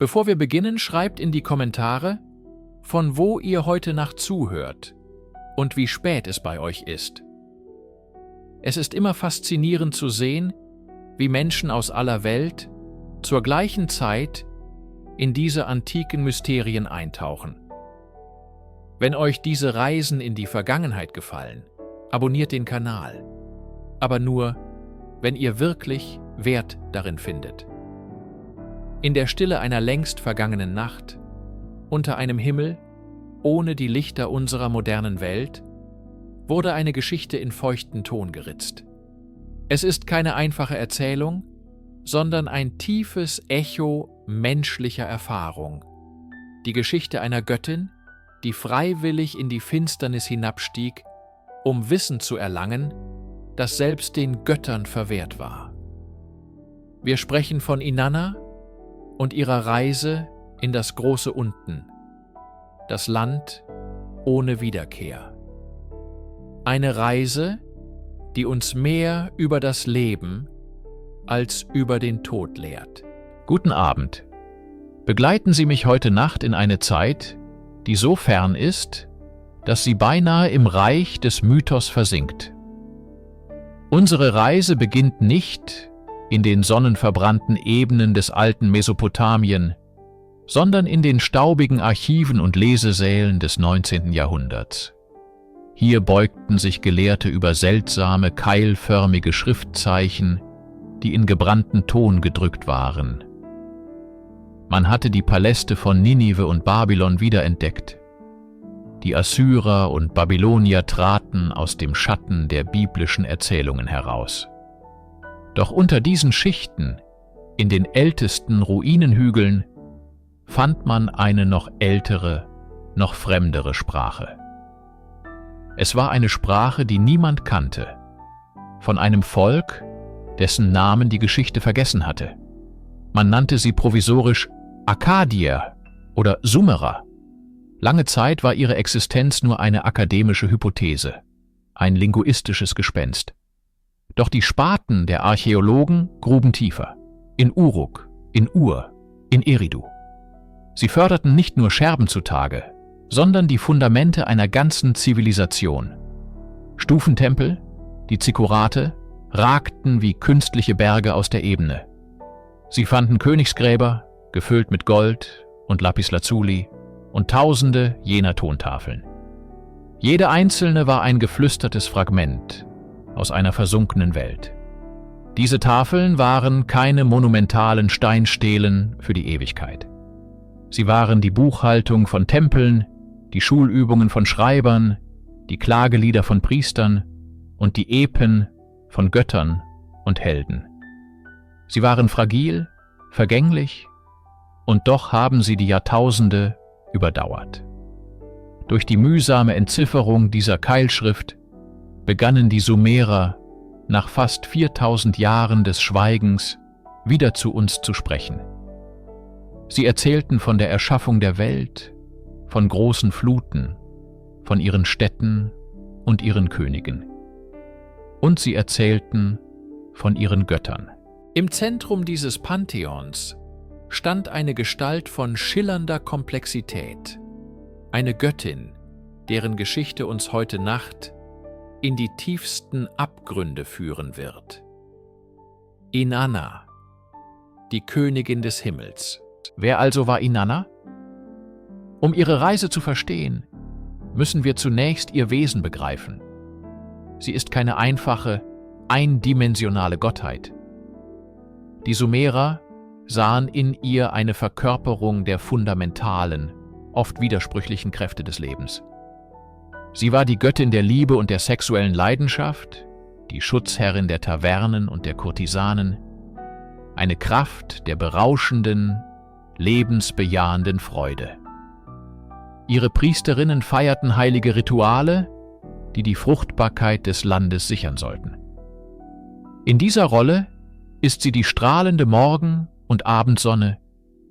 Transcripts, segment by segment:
Bevor wir beginnen, schreibt in die Kommentare, von wo ihr heute Nacht zuhört und wie spät es bei euch ist. Es ist immer faszinierend zu sehen, wie Menschen aus aller Welt zur gleichen Zeit in diese antiken Mysterien eintauchen. Wenn euch diese Reisen in die Vergangenheit gefallen, abonniert den Kanal, aber nur, wenn ihr wirklich Wert darin findet. In der Stille einer längst vergangenen Nacht, unter einem Himmel ohne die Lichter unserer modernen Welt, wurde eine Geschichte in feuchten Ton geritzt. Es ist keine einfache Erzählung, sondern ein tiefes Echo menschlicher Erfahrung. Die Geschichte einer Göttin, die freiwillig in die Finsternis hinabstieg, um Wissen zu erlangen, das selbst den Göttern verwehrt war. Wir sprechen von Inanna und ihrer Reise in das große Unten, das Land ohne Wiederkehr. Eine Reise, die uns mehr über das Leben als über den Tod lehrt. Guten Abend. Begleiten Sie mich heute Nacht in eine Zeit, die so fern ist, dass sie beinahe im Reich des Mythos versinkt. Unsere Reise beginnt nicht in den sonnenverbrannten Ebenen des alten Mesopotamien, sondern in den staubigen Archiven und Lesesälen des 19. Jahrhunderts. Hier beugten sich Gelehrte über seltsame, keilförmige Schriftzeichen, die in gebrannten Ton gedrückt waren. Man hatte die Paläste von Ninive und Babylon wiederentdeckt. Die Assyrer und Babylonier traten aus dem Schatten der biblischen Erzählungen heraus. Doch unter diesen Schichten, in den ältesten Ruinenhügeln, fand man eine noch ältere, noch fremdere Sprache. Es war eine Sprache, die niemand kannte, von einem Volk, dessen Namen die Geschichte vergessen hatte. Man nannte sie provisorisch Akkadier oder Sumerer. Lange Zeit war ihre Existenz nur eine akademische Hypothese, ein linguistisches Gespenst. Doch die Spaten der Archäologen gruben tiefer, in Uruk, in Ur, in Eridu. Sie förderten nicht nur Scherben zutage, sondern die Fundamente einer ganzen Zivilisation. Stufentempel, die Zikkurate, ragten wie künstliche Berge aus der Ebene. Sie fanden Königsgräber, gefüllt mit Gold und Lapislazuli, und Tausende jener Tontafeln. Jede einzelne war ein geflüstertes Fragment aus einer versunkenen Welt. Diese Tafeln waren keine monumentalen Steinstelen für die Ewigkeit. Sie waren die Buchhaltung von Tempeln, die Schulübungen von Schreibern, die Klagelieder von Priestern und die Epen von Göttern und Helden. Sie waren fragil, vergänglich, und doch haben sie die Jahrtausende überdauert. Durch die mühsame Entzifferung dieser Keilschrift begannen die Sumerer nach fast 4000 Jahren des Schweigens wieder zu uns zu sprechen. Sie erzählten von der Erschaffung der Welt, von großen Fluten, von ihren Städten und ihren Königen. Und sie erzählten von ihren Göttern. Im Zentrum dieses Pantheons stand eine Gestalt von schillernder Komplexität, eine Göttin, deren Geschichte uns heute Nacht in die tiefsten Abgründe führen wird. Inanna, die Königin des Himmels. Wer also war Inanna? Um ihre Reise zu verstehen, müssen wir zunächst ihr Wesen begreifen. Sie ist keine einfache, eindimensionale Gottheit. Die Sumerer sahen in ihr eine Verkörperung der fundamentalen, oft widersprüchlichen Kräfte des Lebens. Sie war die Göttin der Liebe und der sexuellen Leidenschaft, die Schutzherrin der Tavernen und der Kurtisanen, eine Kraft der berauschenden, lebensbejahenden Freude. Ihre Priesterinnen feierten heilige Rituale, die die Fruchtbarkeit des Landes sichern sollten. In dieser Rolle ist sie die strahlende Morgen- und Abendsonne,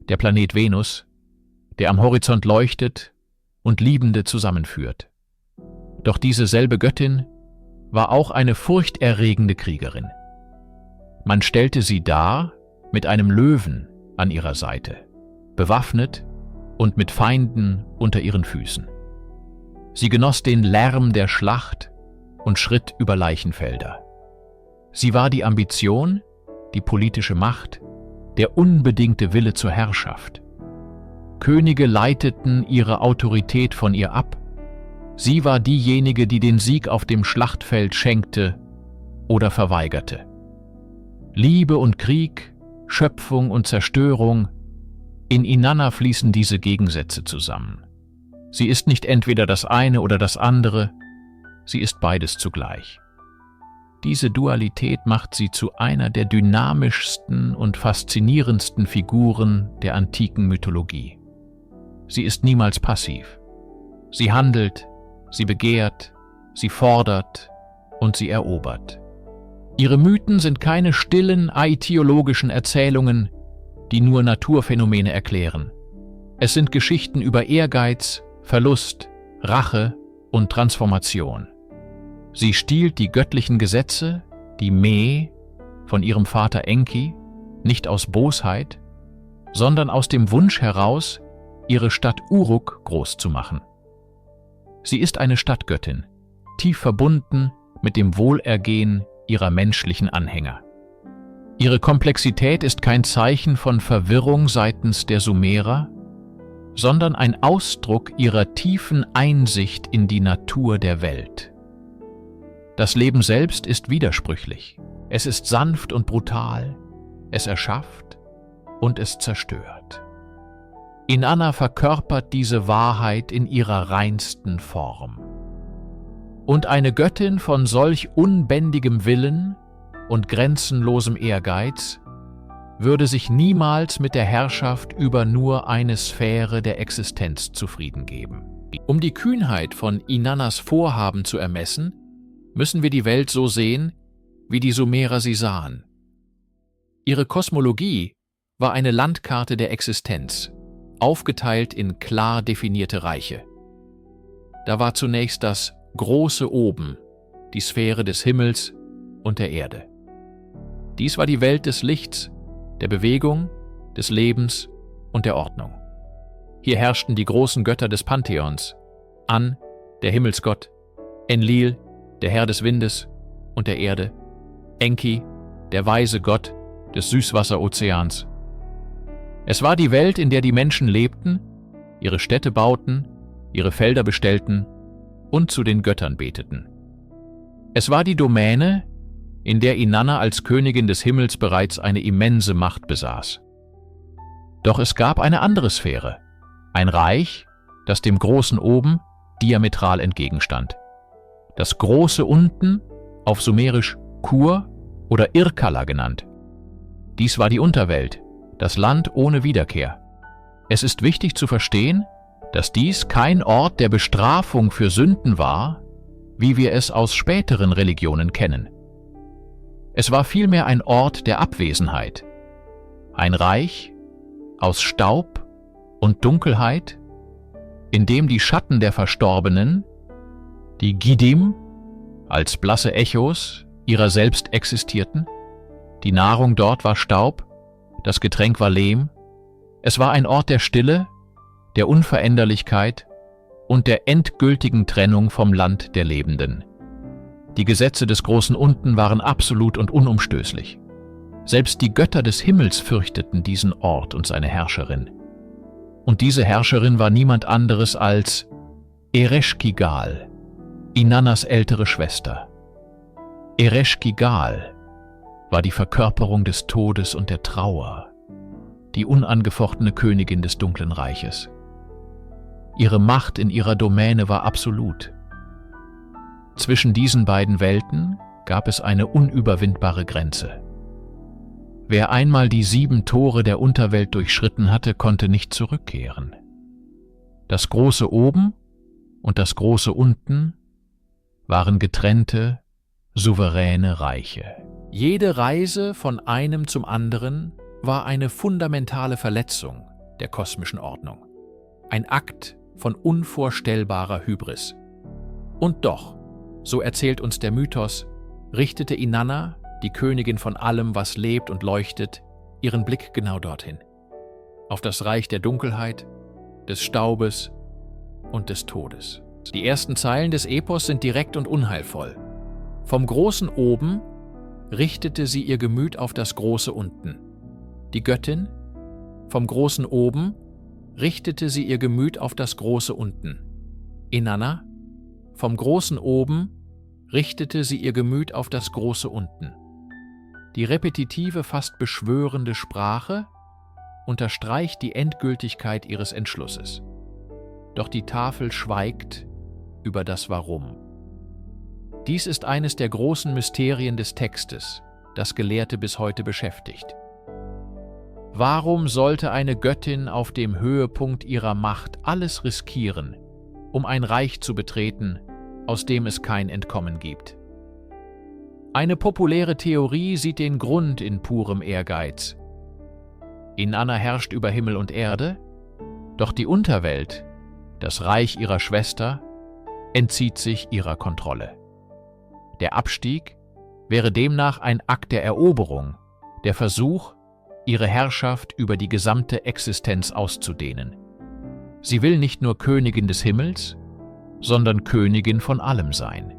der Planet Venus, der am Horizont leuchtet und Liebende zusammenführt. Doch diese selbe Göttin war auch eine furchterregende Kriegerin. Man stellte sie dar mit einem Löwen an ihrer Seite. bewaffnet und mit Feinden unter ihren Füßen. Sie genoss den Lärm der Schlacht und schritt über Leichenfelder. Sie war die Ambition, die politische Macht, der unbedingte Wille zur Herrschaft. Könige leiteten ihre Autorität von ihr ab. Sie war diejenige, die den Sieg auf dem Schlachtfeld schenkte oder verweigerte. Liebe und Krieg, Schöpfung und Zerstörung, in Inanna fließen diese Gegensätze zusammen. Sie ist nicht entweder das eine oder das andere, sie ist beides zugleich. Diese Dualität macht sie zu einer der dynamischsten und faszinierendsten Figuren der antiken Mythologie. Sie ist niemals passiv. Sie handelt, sie begehrt, sie fordert und sie erobert. Ihre Mythen sind keine stillen, aitiologischen Erzählungen, die nur Naturphänomene erklären. Es sind Geschichten über Ehrgeiz, Verlust, Rache und Transformation. Sie stiehlt die göttlichen Gesetze, die Me, von ihrem Vater Enki, nicht aus Bosheit, sondern aus dem Wunsch heraus, ihre Stadt Uruk groß zu machen. Sie ist eine Stadtgöttin, tief verbunden mit dem Wohlergehen ihrer menschlichen Anhänger. Ihre Komplexität ist kein Zeichen von Verwirrung seitens der Sumerer, sondern ein Ausdruck ihrer tiefen Einsicht in die Natur der Welt. Das Leben selbst ist widersprüchlich. Es ist sanft und brutal, es erschafft und es zerstört. Inanna verkörpert diese Wahrheit in ihrer reinsten Form. Und eine Göttin von solch unbändigem Willen und grenzenlosem Ehrgeiz würde sich niemals mit der Herrschaft über nur eine Sphäre der Existenz zufrieden geben. Um die Kühnheit von Inannas Vorhaben zu ermessen, müssen wir die Welt so sehen, wie die Sumerer sie sahen. Ihre Kosmologie war eine Landkarte der Existenz, aufgeteilt in klar definierte Reiche. Da war zunächst das große Oben, die Sphäre des Himmels und der Erde. Dies war die Welt des Lichts, der Bewegung, des Lebens und der Ordnung. Hier herrschten die großen Götter des Pantheons, An, der Himmelsgott, Enlil, der Herr des Windes und der Erde, Enki, der weise Gott des Süßwasserozeans. Es war die Welt, in der die Menschen lebten, ihre Städte bauten, ihre Felder bestellten und zu den Göttern beteten. Es war die Domäne, in der Inanna als Königin des Himmels bereits eine immense Macht besaß. Doch es gab eine andere Sphäre, ein Reich, das dem großen Oben diametral entgegenstand. Das große Unten, auf Sumerisch Kur oder Irkalla genannt. Dies war die Unterwelt, das Land ohne Wiederkehr. Es ist wichtig zu verstehen, dass dies kein Ort der Bestrafung für Sünden war, wie wir es aus späteren Religionen kennen. Es war vielmehr ein Ort der Abwesenheit, ein Reich aus Staub und Dunkelheit, in dem die Schatten der Verstorbenen, die Gidim, als blasse Echos ihrer selbst existierten. Die Nahrung dort war Staub, das Getränk war Lehm. Es war ein Ort der Stille, der Unveränderlichkeit und der endgültigen Trennung vom Land der Lebenden. Die Gesetze des großen Unten waren absolut und unumstößlich. Selbst die Götter des Himmels fürchteten diesen Ort und seine Herrscherin. Und diese Herrscherin war niemand anderes als Ereshkigal, Inannas ältere Schwester. Ereshkigal war die Verkörperung des Todes und der Trauer, die unangefochtene Königin des dunklen Reiches. Ihre Macht in ihrer Domäne war absolut. Zwischen diesen beiden Welten gab es eine unüberwindbare Grenze. Wer einmal die 7 Tore der Unterwelt durchschritten hatte, konnte nicht zurückkehren. Das große Oben und das große Unten waren getrennte, souveräne Reiche. Jede Reise von einem zum anderen war eine fundamentale Verletzung der kosmischen Ordnung. Ein Akt von unvorstellbarer Hybris. Und doch, so erzählt uns der Mythos, richtete Inanna, die Königin von allem, was lebt und leuchtet, ihren Blick genau dorthin. auf das Reich der Dunkelheit, des Staubes und des Todes. Die ersten Zeilen des Epos sind direkt und unheilvoll. Vom großen Oben richtete sie ihr Gemüt auf das große Unten. Die Göttin, vom großen Oben richtete sie ihr Gemüt auf das große Unten. Inanna, vom großen Oben richtete sie ihr Gemüt auf das große Unten. Die repetitive, fast beschwörende Sprache unterstreicht die Endgültigkeit ihres Entschlusses. Doch die Tafel schweigt über das Warum. Dies ist eines der großen Mysterien des Textes, das Gelehrte bis heute beschäftigt. Warum sollte eine Göttin auf dem Höhepunkt ihrer Macht alles riskieren, um ein Reich zu betreten, aus dem es kein Entkommen gibt? Eine populäre Theorie sieht den Grund in purem Ehrgeiz. Inanna herrscht über Himmel und Erde, doch die Unterwelt, das Reich ihrer Schwester, entzieht sich ihrer Kontrolle. Der Abstieg wäre demnach ein Akt der Eroberung, der Versuch, ihre Herrschaft über die gesamte Existenz auszudehnen. Sie will nicht nur Königin des Himmels, sondern Königin von allem sein.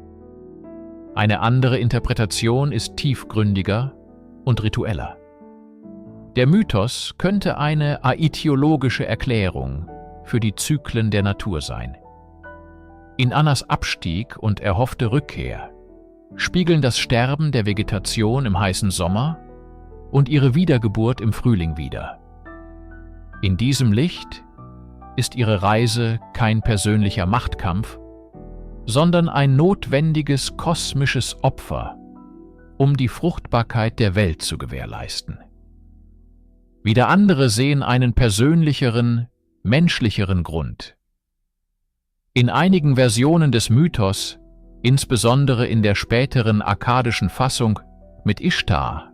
Eine andere Interpretation ist tiefgründiger und ritueller. Der Mythos könnte eine aitiologische Erklärung für die Zyklen der Natur sein. Inannas Abstieg und erhoffte Rückkehr spiegeln das Sterben der Vegetation im heißen Sommer und ihre Wiedergeburt im Frühling wider. In diesem Licht ist ihre Reise kein persönlicher Machtkampf, sondern ein notwendiges kosmisches Opfer, um die Fruchtbarkeit der Welt zu gewährleisten. Wieder andere sehen einen persönlicheren, menschlicheren Grund. In einigen Versionen des Mythos, insbesondere in der späteren akkadischen Fassung mit Ishtar,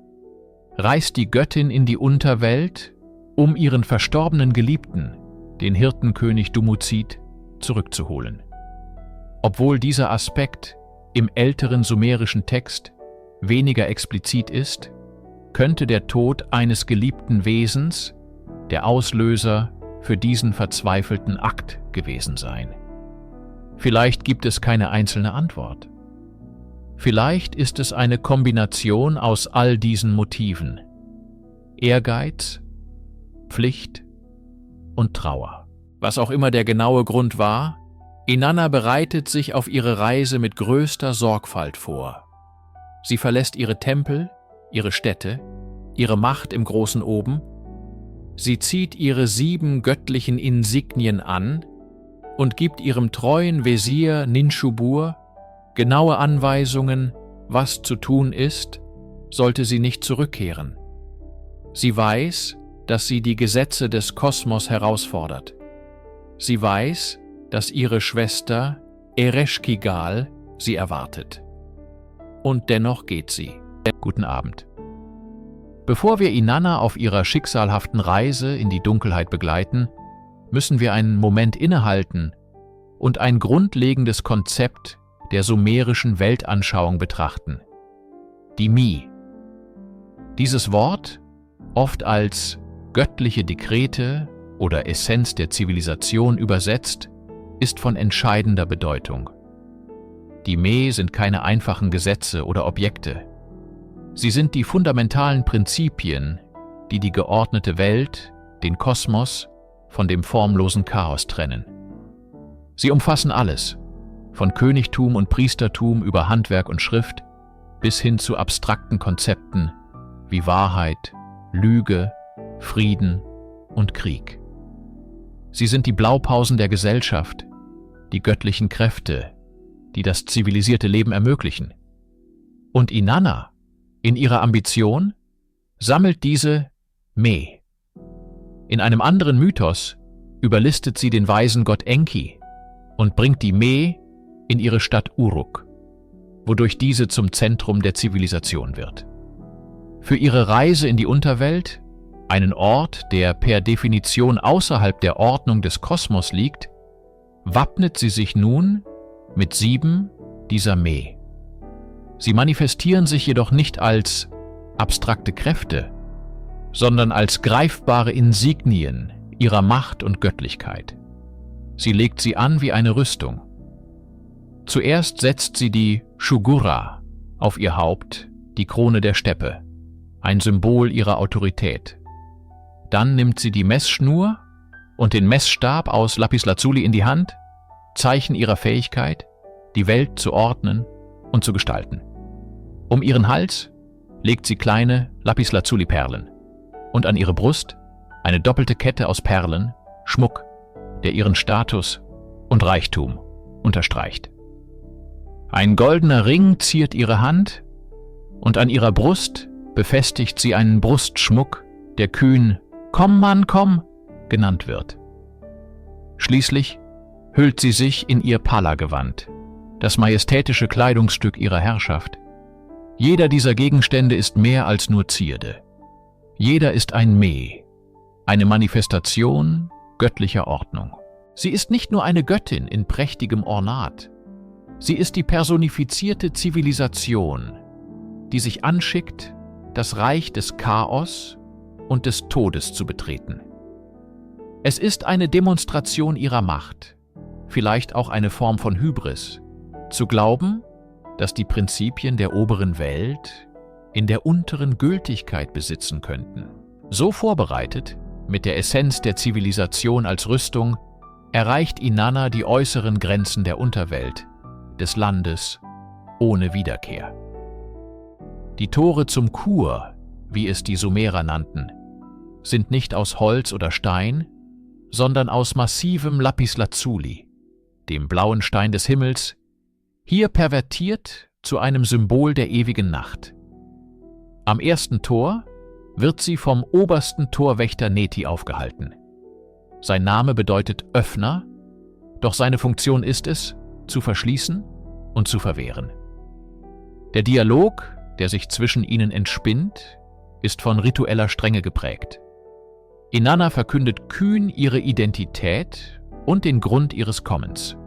reist die Göttin in die Unterwelt, um ihren verstorbenen Geliebten, den Hirtenkönig Dumuzid, zurückzuholen. Obwohl dieser Aspekt im älteren sumerischen Text weniger explizit ist, könnte der Tod eines geliebten Wesens der Auslöser für diesen verzweifelten Akt gewesen sein. Vielleicht gibt es keine einzelne Antwort. Vielleicht ist es eine Kombination aus all diesen Motiven: Ehrgeiz, Pflicht und Trauer. Was auch immer der genaue Grund war, Inanna bereitet sich auf ihre Reise mit größter Sorgfalt vor. Sie verlässt ihre Tempel, ihre Städte, ihre Macht im großen Oben. Sie zieht ihre 7 göttlichen Insignien an und gibt ihrem treuen Wesir Ninshubur genaue Anweisungen, was zu tun ist, sollte sie nicht zurückkehren. Sie weiß, dass sie die Gesetze des Kosmos herausfordert. Sie weiß, dass ihre Schwester Ereshkigal sie erwartet. Und dennoch geht sie. Guten Abend. Bevor wir Inanna auf ihrer schicksalhaften Reise in die Dunkelheit begleiten, müssen wir einen Moment innehalten und ein grundlegendes Konzept der sumerischen Weltanschauung betrachten: die Mi. Dieses Wort, oft als göttliche Dekrete oder Essenz der Zivilisation übersetzt, ist von entscheidender Bedeutung. Die Me sind keine einfachen Gesetze oder Objekte. Sie sind die fundamentalen Prinzipien, die die geordnete Welt, den Kosmos, von dem formlosen Chaos trennen. Sie umfassen alles, von Königtum und Priestertum über Handwerk und Schrift bis hin zu abstrakten Konzepten wie Wahrheit, Lüge, Frieden und Krieg. Sie sind die Blaupausen der Gesellschaft, die göttlichen Kräfte, die das zivilisierte Leben ermöglichen. Und Inanna, in ihrer Ambition, sammelt diese Me. In einem anderen Mythos überlistet sie den weisen Gott Enki und bringt die Me in ihre Stadt Uruk, wodurch diese zum Zentrum der Zivilisation wird. Für ihre Reise in die Unterwelt, einen Ort, der per Definition außerhalb der Ordnung des Kosmos liegt, wappnet sie sich nun mit 7 dieser Me. Sie manifestieren sich jedoch nicht als abstrakte Kräfte, sondern als greifbare Insignien ihrer Macht und Göttlichkeit. Sie legt sie an wie eine Rüstung. Zuerst setzt sie die Shugura auf ihr Haupt, die Krone der Steppe, ein Symbol ihrer Autorität. Dann nimmt sie die Messschnur und den Messstab aus Lapislazuli in die Hand, Zeichen ihrer Fähigkeit, die Welt zu ordnen und zu gestalten. Um ihren Hals legt sie kleine Lapislazuli-Perlen und an ihre Brust eine doppelte Kette aus Perlen, Schmuck, der ihren Status und Reichtum unterstreicht. Ein goldener Ring ziert ihre Hand und an ihrer Brust befestigt sie einen Brustschmuck, der kühn »Komm, Mann, komm« genannt wird. Schließlich hüllt sie sich in ihr Pala-Gewand, das majestätische Kleidungsstück ihrer Herrschaft. Jeder dieser Gegenstände ist mehr als nur Zierde. Jeder ist ein Me, eine Manifestation göttlicher Ordnung. Sie ist nicht nur eine Göttin in prächtigem Ornat. Sie ist die personifizierte Zivilisation, die sich anschickt, das Reich des Chaos und des Todes zu betreten. Es ist eine Demonstration ihrer Macht, vielleicht auch eine Form von Hybris, zu glauben, dass die Prinzipien der oberen Welt in der unteren Gültigkeit besitzen könnten. So vorbereitet, mit der Essenz der Zivilisation als Rüstung, erreicht Inanna die äußeren Grenzen der Unterwelt, des Landes, ohne Wiederkehr. Die Tore zum Kur, wie es die Sumerer nannten, sind nicht aus Holz oder Stein, sondern aus massivem Lapislazuli, dem blauen Stein des Himmels, hier pervertiert zu einem Symbol der ewigen Nacht. Am ersten Tor wird sie vom obersten Torwächter Neti aufgehalten. Sein Name bedeutet Öffner, doch seine Funktion ist es, zu verschließen und zu verwehren. Der Dialog, der sich zwischen ihnen entspinnt, ist von ritueller Strenge geprägt. Inanna verkündet kühn ihre Identität und den Grund ihres Kommens: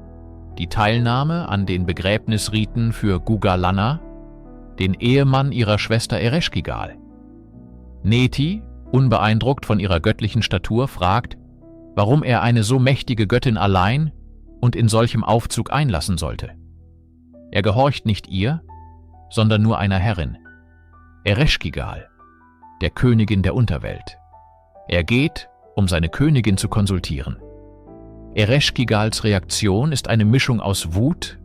die Teilnahme an den Begräbnisriten für Gugalanna, den Ehemann ihrer Schwester Ereshkigal. Neti, unbeeindruckt von ihrer göttlichen Statur, fragt, warum er eine so mächtige Göttin allein und in solchem Aufzug einlassen sollte. Er gehorcht nicht ihr, sondern nur einer Herrin, Ereshkigal, der Königin der Unterwelt. Er geht, um seine Königin zu konsultieren. Ereshkigals Reaktion ist eine Mischung aus Wut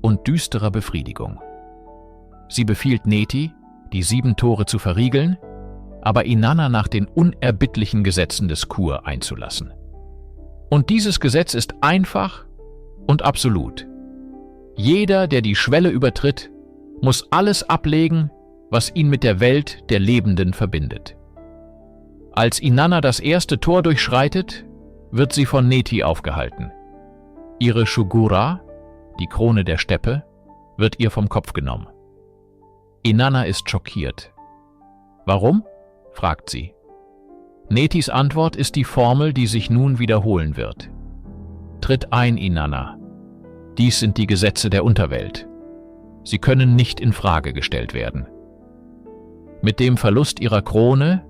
und düsterer Befriedigung. Sie befiehlt Neti, die 7 Tore zu verriegeln, aber Inanna nach den unerbittlichen Gesetzen des Kur einzulassen. Und dieses Gesetz ist einfach und absolut. Jeder, der die Schwelle übertritt, muss alles ablegen, was ihn mit der Welt der Lebenden verbindet. Als Inanna das erste Tor durchschreitet, wird sie von Neti aufgehalten. Ihre Shugura, die Krone der Steppe, wird ihr vom Kopf genommen. Inanna ist schockiert. Warum? Fragt sie. Netis Antwort ist die Formel, die sich nun wiederholen wird. Tritt ein, Inanna. Dies sind die Gesetze der Unterwelt. Sie können nicht in Frage gestellt werden. Mit dem Verlust ihrer Krone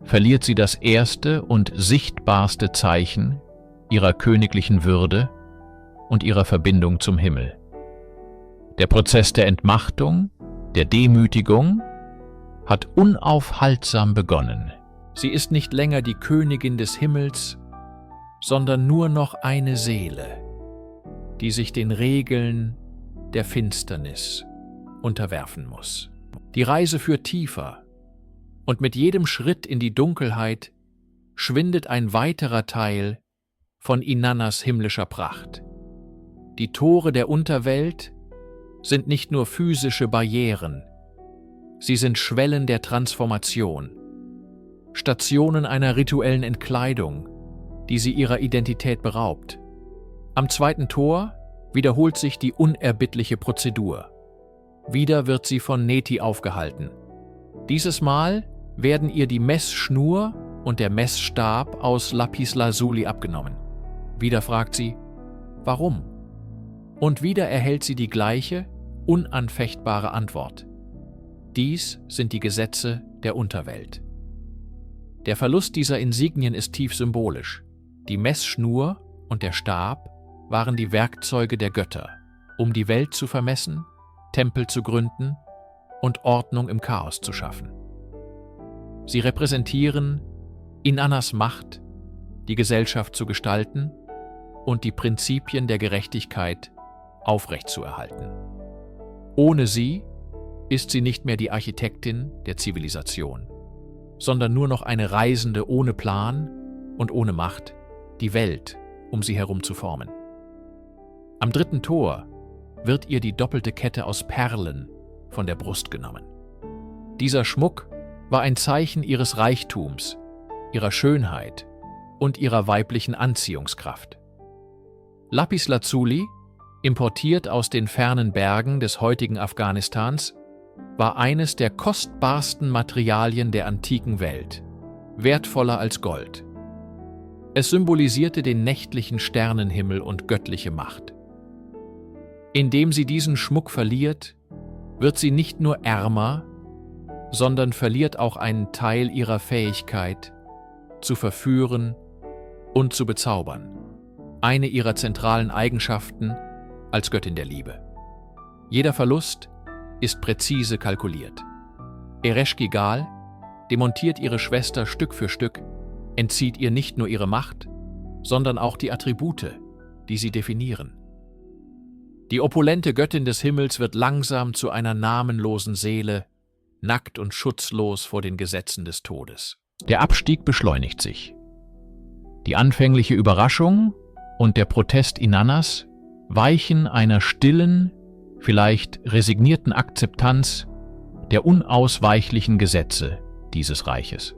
verliert sie das erste und sichtbarste Zeichen ihrer königlichen Würde und ihrer Verbindung zum Himmel. Der Prozess der Entmachtung, der Demütigung, hat unaufhaltsam begonnen. Sie ist nicht länger die Königin des Himmels, sondern nur noch eine Seele, die sich den Regeln der Finsternis unterwerfen muss. Die Reise führt tiefer, und mit jedem Schritt in die Dunkelheit schwindet ein weiterer Teil von Inannas himmlischer Pracht. Die Tore der Unterwelt sind nicht nur physische Barrieren, sie sind Schwellen der Transformation, Stationen einer rituellen Entkleidung, die sie ihrer Identität beraubt. Am zweiten Tor wiederholt sich die unerbittliche Prozedur. Wieder wird sie von Neti aufgehalten. Dieses Mal werden ihr die Messschnur und der Messstab aus Lapislazuli abgenommen. Wieder fragt sie, warum? Und wieder erhält sie die gleiche, unanfechtbare Antwort. Dies sind die Gesetze der Unterwelt. Der Verlust dieser Insignien ist tief symbolisch. Die Messschnur und der Stab waren die Werkzeuge der Götter, um die Welt zu vermessen, Tempel zu gründen und Ordnung im Chaos zu schaffen. Sie repräsentieren Inannas Macht, die Gesellschaft zu gestalten und die Prinzipien der Gerechtigkeit aufrechtzuerhalten. Ohne sie ist sie nicht mehr die Architektin der Zivilisation, sondern nur noch eine Reisende ohne Plan und ohne Macht, die Welt um sie herum zu formen. Am 3. Tor wird ihr die doppelte Kette aus Perlen von der Brust genommen. Dieser Schmuck war ein Zeichen ihres Reichtums, ihrer Schönheit und ihrer weiblichen Anziehungskraft. Lapis Lazuli, importiert aus den fernen Bergen des heutigen Afghanistans, war eines der kostbarsten Materialien der antiken Welt, wertvoller als Gold. Es symbolisierte den nächtlichen Sternenhimmel und göttliche Macht. Indem sie diesen Schmuck verliert, wird sie nicht nur ärmer, sondern verliert auch einen Teil ihrer Fähigkeit, zu verführen und zu bezaubern, eine ihrer zentralen Eigenschaften als Göttin der Liebe. Jeder Verlust ist präzise kalkuliert. Ereshkigal demontiert ihre Schwester Stück für Stück, entzieht ihr nicht nur ihre Macht, sondern auch die Attribute, die sie definieren. Die opulente Göttin des Himmels wird langsam zu einer namenlosen Seele, nackt und schutzlos vor den Gesetzen des Todes. Der Abstieg beschleunigt sich. Die anfängliche Überraschung und der Protest Inannas weichen einer stillen, vielleicht resignierten Akzeptanz der unausweichlichen Gesetze dieses Reiches.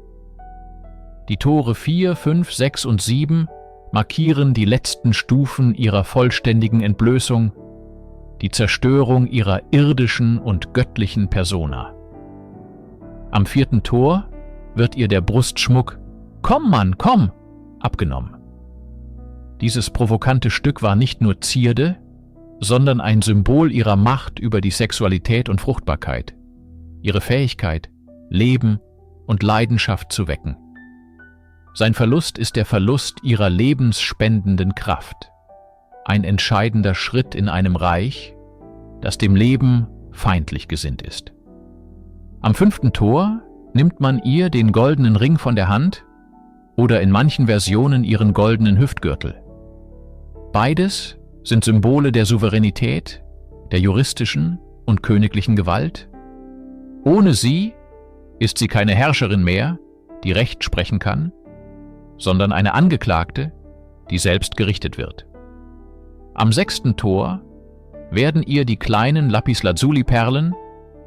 Die Tore 4, 5, 6 und 7 markieren die letzten Stufen ihrer vollständigen Entblößung, die Zerstörung ihrer irdischen und göttlichen Persona. Am 4. Tor wird ihr der Brustschmuck »Komm, Mann, komm!« abgenommen. Dieses provokante Stück war nicht nur Zierde, sondern ein Symbol ihrer Macht über die Sexualität und Fruchtbarkeit, ihre Fähigkeit, Leben und Leidenschaft zu wecken. Sein Verlust ist der Verlust ihrer lebensspendenden Kraft, ein entscheidender Schritt in einem Reich, das dem Leben feindlich gesinnt ist. Am 5. Tor nimmt man ihr den goldenen Ring von der Hand oder in manchen Versionen ihren goldenen Hüftgürtel. Beides sind Symbole der Souveränität, der juristischen und königlichen Gewalt. Ohne sie ist sie keine Herrscherin mehr, die Recht sprechen kann, sondern eine Angeklagte, die selbst gerichtet wird. Am 6. Tor werden ihr die kleinen Lapis-Lazuli-Perlen,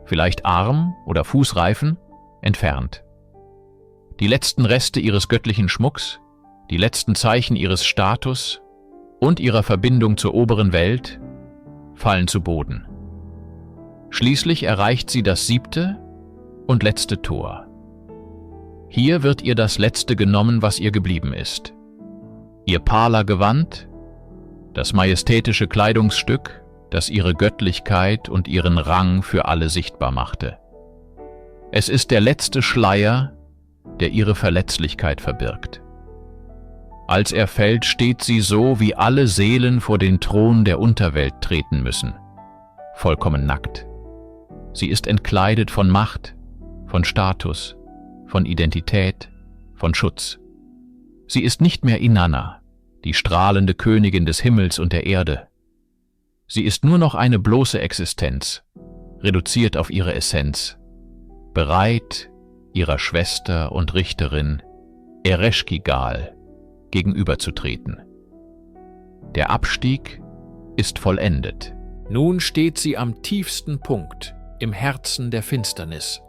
vielleicht Arm- oder Fußreifen, entfernt. Die letzten Reste ihres göttlichen Schmucks, die letzten Zeichen ihres Status und ihrer Verbindung zur oberen Welt fallen zu Boden. Schließlich erreicht sie das 7. und letzte Tor. Hier wird ihr das Letzte genommen, was ihr geblieben ist. Ihr Pala-Gewand, das majestätische Kleidungsstück, das ihre Göttlichkeit und ihren Rang für alle sichtbar machte. Es ist der letzte Schleier, der ihre Verletzlichkeit verbirgt. Als er fällt, steht sie so, wie alle Seelen vor den Thron der Unterwelt treten müssen, vollkommen nackt. Sie ist entkleidet von Macht, von Status, von Identität, von Schutz. Sie ist nicht mehr Inanna, die strahlende Königin des Himmels und der Erde. Sie ist nur noch eine bloße Existenz, reduziert auf ihre Essenz, bereit, ihrer Schwester und Richterin Ereshkigal gegenüberzutreten. Der Abstieg ist vollendet. Nun steht sie am tiefsten Punkt, im Herzen der Finsternis.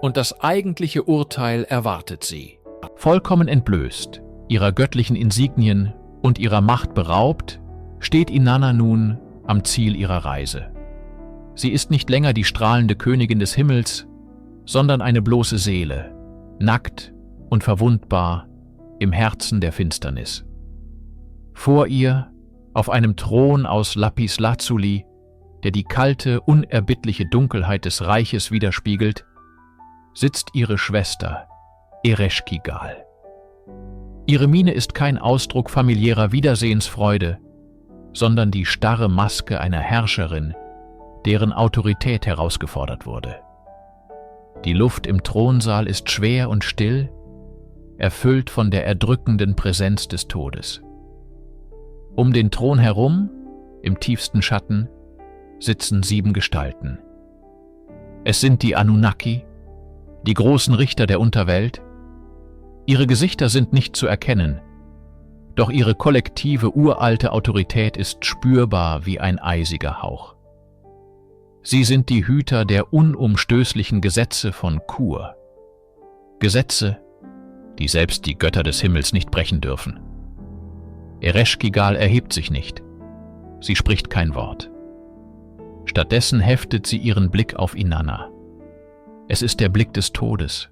Und das eigentliche Urteil erwartet sie. Vollkommen entblößt, ihrer göttlichen Insignien und ihrer Macht beraubt, steht Inanna nun am Ziel ihrer Reise. Sie ist nicht länger die strahlende Königin des Himmels, sondern eine bloße Seele, nackt und verwundbar im Herzen der Finsternis. Vor ihr, auf einem Thron aus Lapis Lazuli, der die kalte, unerbittliche Dunkelheit des Reiches widerspiegelt, sitzt ihre Schwester, Ereshkigal. Ihre Miene ist kein Ausdruck familiärer Wiedersehensfreude, sondern die starre Maske einer Herrscherin, deren Autorität herausgefordert wurde. Die Luft im Thronsaal ist schwer und still, erfüllt von der erdrückenden Präsenz des Todes. Um den Thron herum, im tiefsten Schatten, sitzen 7 Gestalten. Es sind die Anunnaki, die großen Richter der Unterwelt. Ihre Gesichter sind nicht zu erkennen, doch ihre kollektive uralte Autorität ist spürbar wie ein eisiger Hauch. Sie sind die Hüter der unumstößlichen Gesetze von Kur. Gesetze, die selbst die Götter des Himmels nicht brechen dürfen. Ereshkigal erhebt sich nicht. Sie spricht kein Wort. Stattdessen heftet sie ihren Blick auf Inanna. Es ist der Blick des Todes,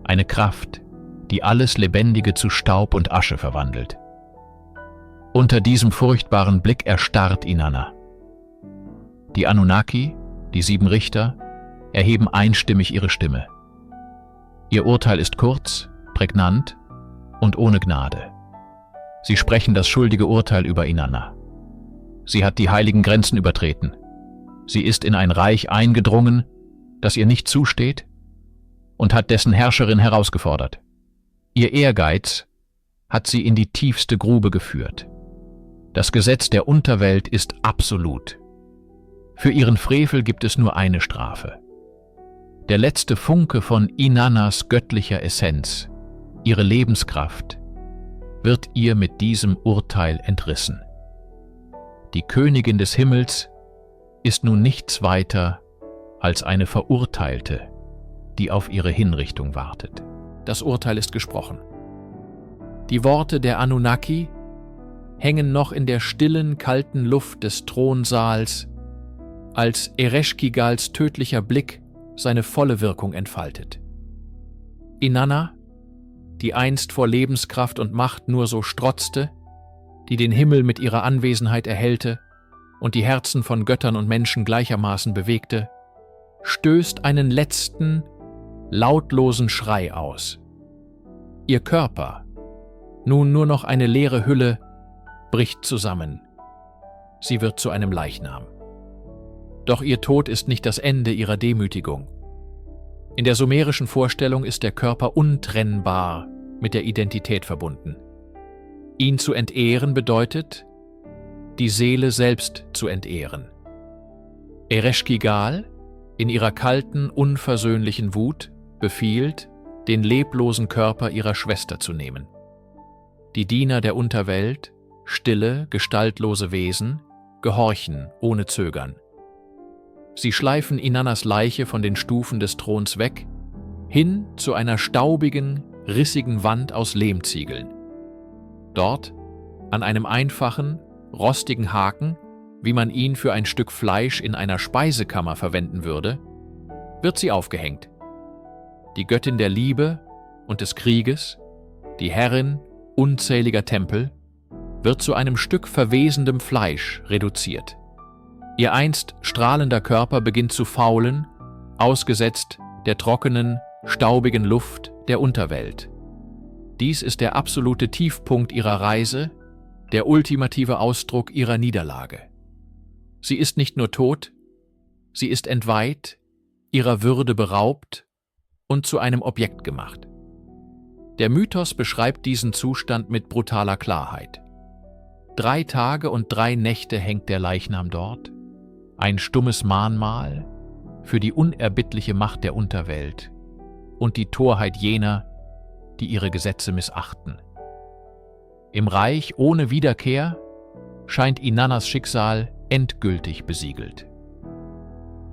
eine Kraft, die alles Lebendige zu Staub und Asche verwandelt. Unter diesem furchtbaren Blick erstarrt Inanna. Die Anunnaki, die 7 Richter, erheben einstimmig ihre Stimme. Ihr Urteil ist kurz, prägnant und ohne Gnade. Sie sprechen das schuldige Urteil über Inanna. Sie hat die heiligen Grenzen übertreten. Sie ist in ein Reich eingedrungen, das ihr nicht zusteht, und hat dessen Herrscherin herausgefordert. Ihr Ehrgeiz hat sie in die tiefste Grube geführt. Das Gesetz der Unterwelt ist absolut. Für ihren Frevel gibt es nur eine Strafe. Der letzte Funke von Inannas göttlicher Essenz, ihre Lebenskraft, wird ihr mit diesem Urteil entrissen. Die Königin des Himmels ist nun nichts weiter als eine Verurteilte, die auf ihre Hinrichtung wartet. Das Urteil ist gesprochen. Die Worte der Anunnaki hängen noch in der stillen, kalten Luft des Thronsaals, als Ereshkigals tödlicher Blick seine volle Wirkung entfaltet. Inanna, die einst vor Lebenskraft und Macht nur so strotzte, die den Himmel mit ihrer Anwesenheit erhellte und die Herzen von Göttern und Menschen gleichermaßen bewegte, stößt einen letzten, lautlosen Schrei aus. Ihr Körper, nun nur noch eine leere Hülle, bricht zusammen. Sie wird zu einem Leichnam. Doch ihr Tod ist nicht das Ende ihrer Demütigung. In der sumerischen Vorstellung ist der Körper untrennbar mit der Identität verbunden. Ihn zu entehren bedeutet, die Seele selbst zu entehren. Ereshkigal, in ihrer kalten, unversöhnlichen Wut, befiehlt, den leblosen Körper ihrer Schwester zu nehmen. Die Diener der Unterwelt, stille, gestaltlose Wesen, gehorchen ohne Zögern. Sie schleifen Inannas Leiche von den Stufen des Throns weg, hin zu einer staubigen, rissigen Wand aus Lehmziegeln. Dort, an einem einfachen, rostigen Haken, wie man ihn für ein Stück Fleisch in einer Speisekammer verwenden würde, wird sie aufgehängt. Die Göttin der Liebe und des Krieges, die Herrin unzähliger Tempel, wird zu einem Stück verwesendem Fleisch reduziert. Ihr einst strahlender Körper beginnt zu faulen, ausgesetzt der trockenen, staubigen Luft der Unterwelt. Dies ist der absolute Tiefpunkt ihrer Reise, der ultimative Ausdruck ihrer Niederlage. Sie ist nicht nur tot, sie ist entweiht, ihrer Würde beraubt und zu einem Objekt gemacht. Der Mythos beschreibt diesen Zustand mit brutaler Klarheit. 3 Tage und 3 Nächte hängt der Leichnam dort, ein stummes Mahnmal für die unerbittliche Macht der Unterwelt und die Torheit jener, die ihre Gesetze missachten. Im Reich ohne Wiederkehr scheint Inannas Schicksal endgültig besiegelt.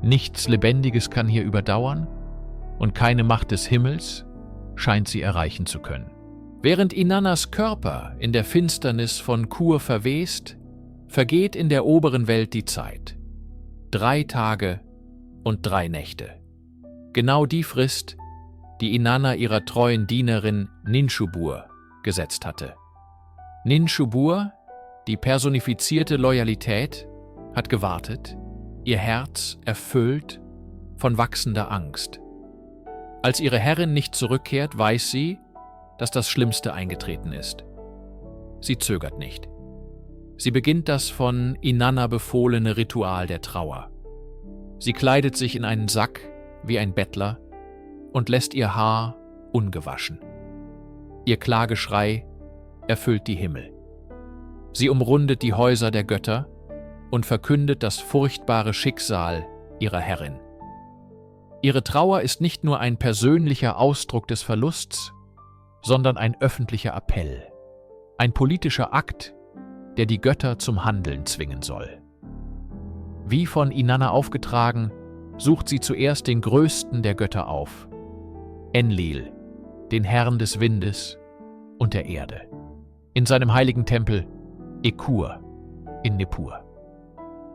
Nichts Lebendiges kann hier überdauern und keine Macht des Himmels scheint sie erreichen zu können. Während Inannas Körper in der Finsternis von Kur verwest, vergeht in der oberen Welt die Zeit. 3 Tage und 3 Nächte. Genau die Frist, die Inanna ihrer treuen Dienerin Ninshubur gesetzt hatte. Ninshubur, die personifizierte Loyalität, hat gewartet, ihr Herz erfüllt von wachsender Angst. Als ihre Herrin nicht zurückkehrt, weiß sie, dass das Schlimmste eingetreten ist. Sie zögert nicht. Sie beginnt das von Inanna befohlene Ritual der Trauer. Sie kleidet sich in einen Sack wie ein Bettler und lässt ihr Haar ungewaschen. Ihr Klageschrei erfüllt die Himmel. Sie umrundet die Häuser der Götter und verkündet das furchtbare Schicksal ihrer Herrin. Ihre Trauer ist nicht nur ein persönlicher Ausdruck des Verlusts, sondern ein öffentlicher Appell, ein politischer Akt, der die Götter zum Handeln zwingen soll. Wie von Inanna aufgetragen, sucht sie zuerst den größten der Götter auf, Enlil, den Herrn des Windes und der Erde, in seinem heiligen Tempel Ekur in Nippur.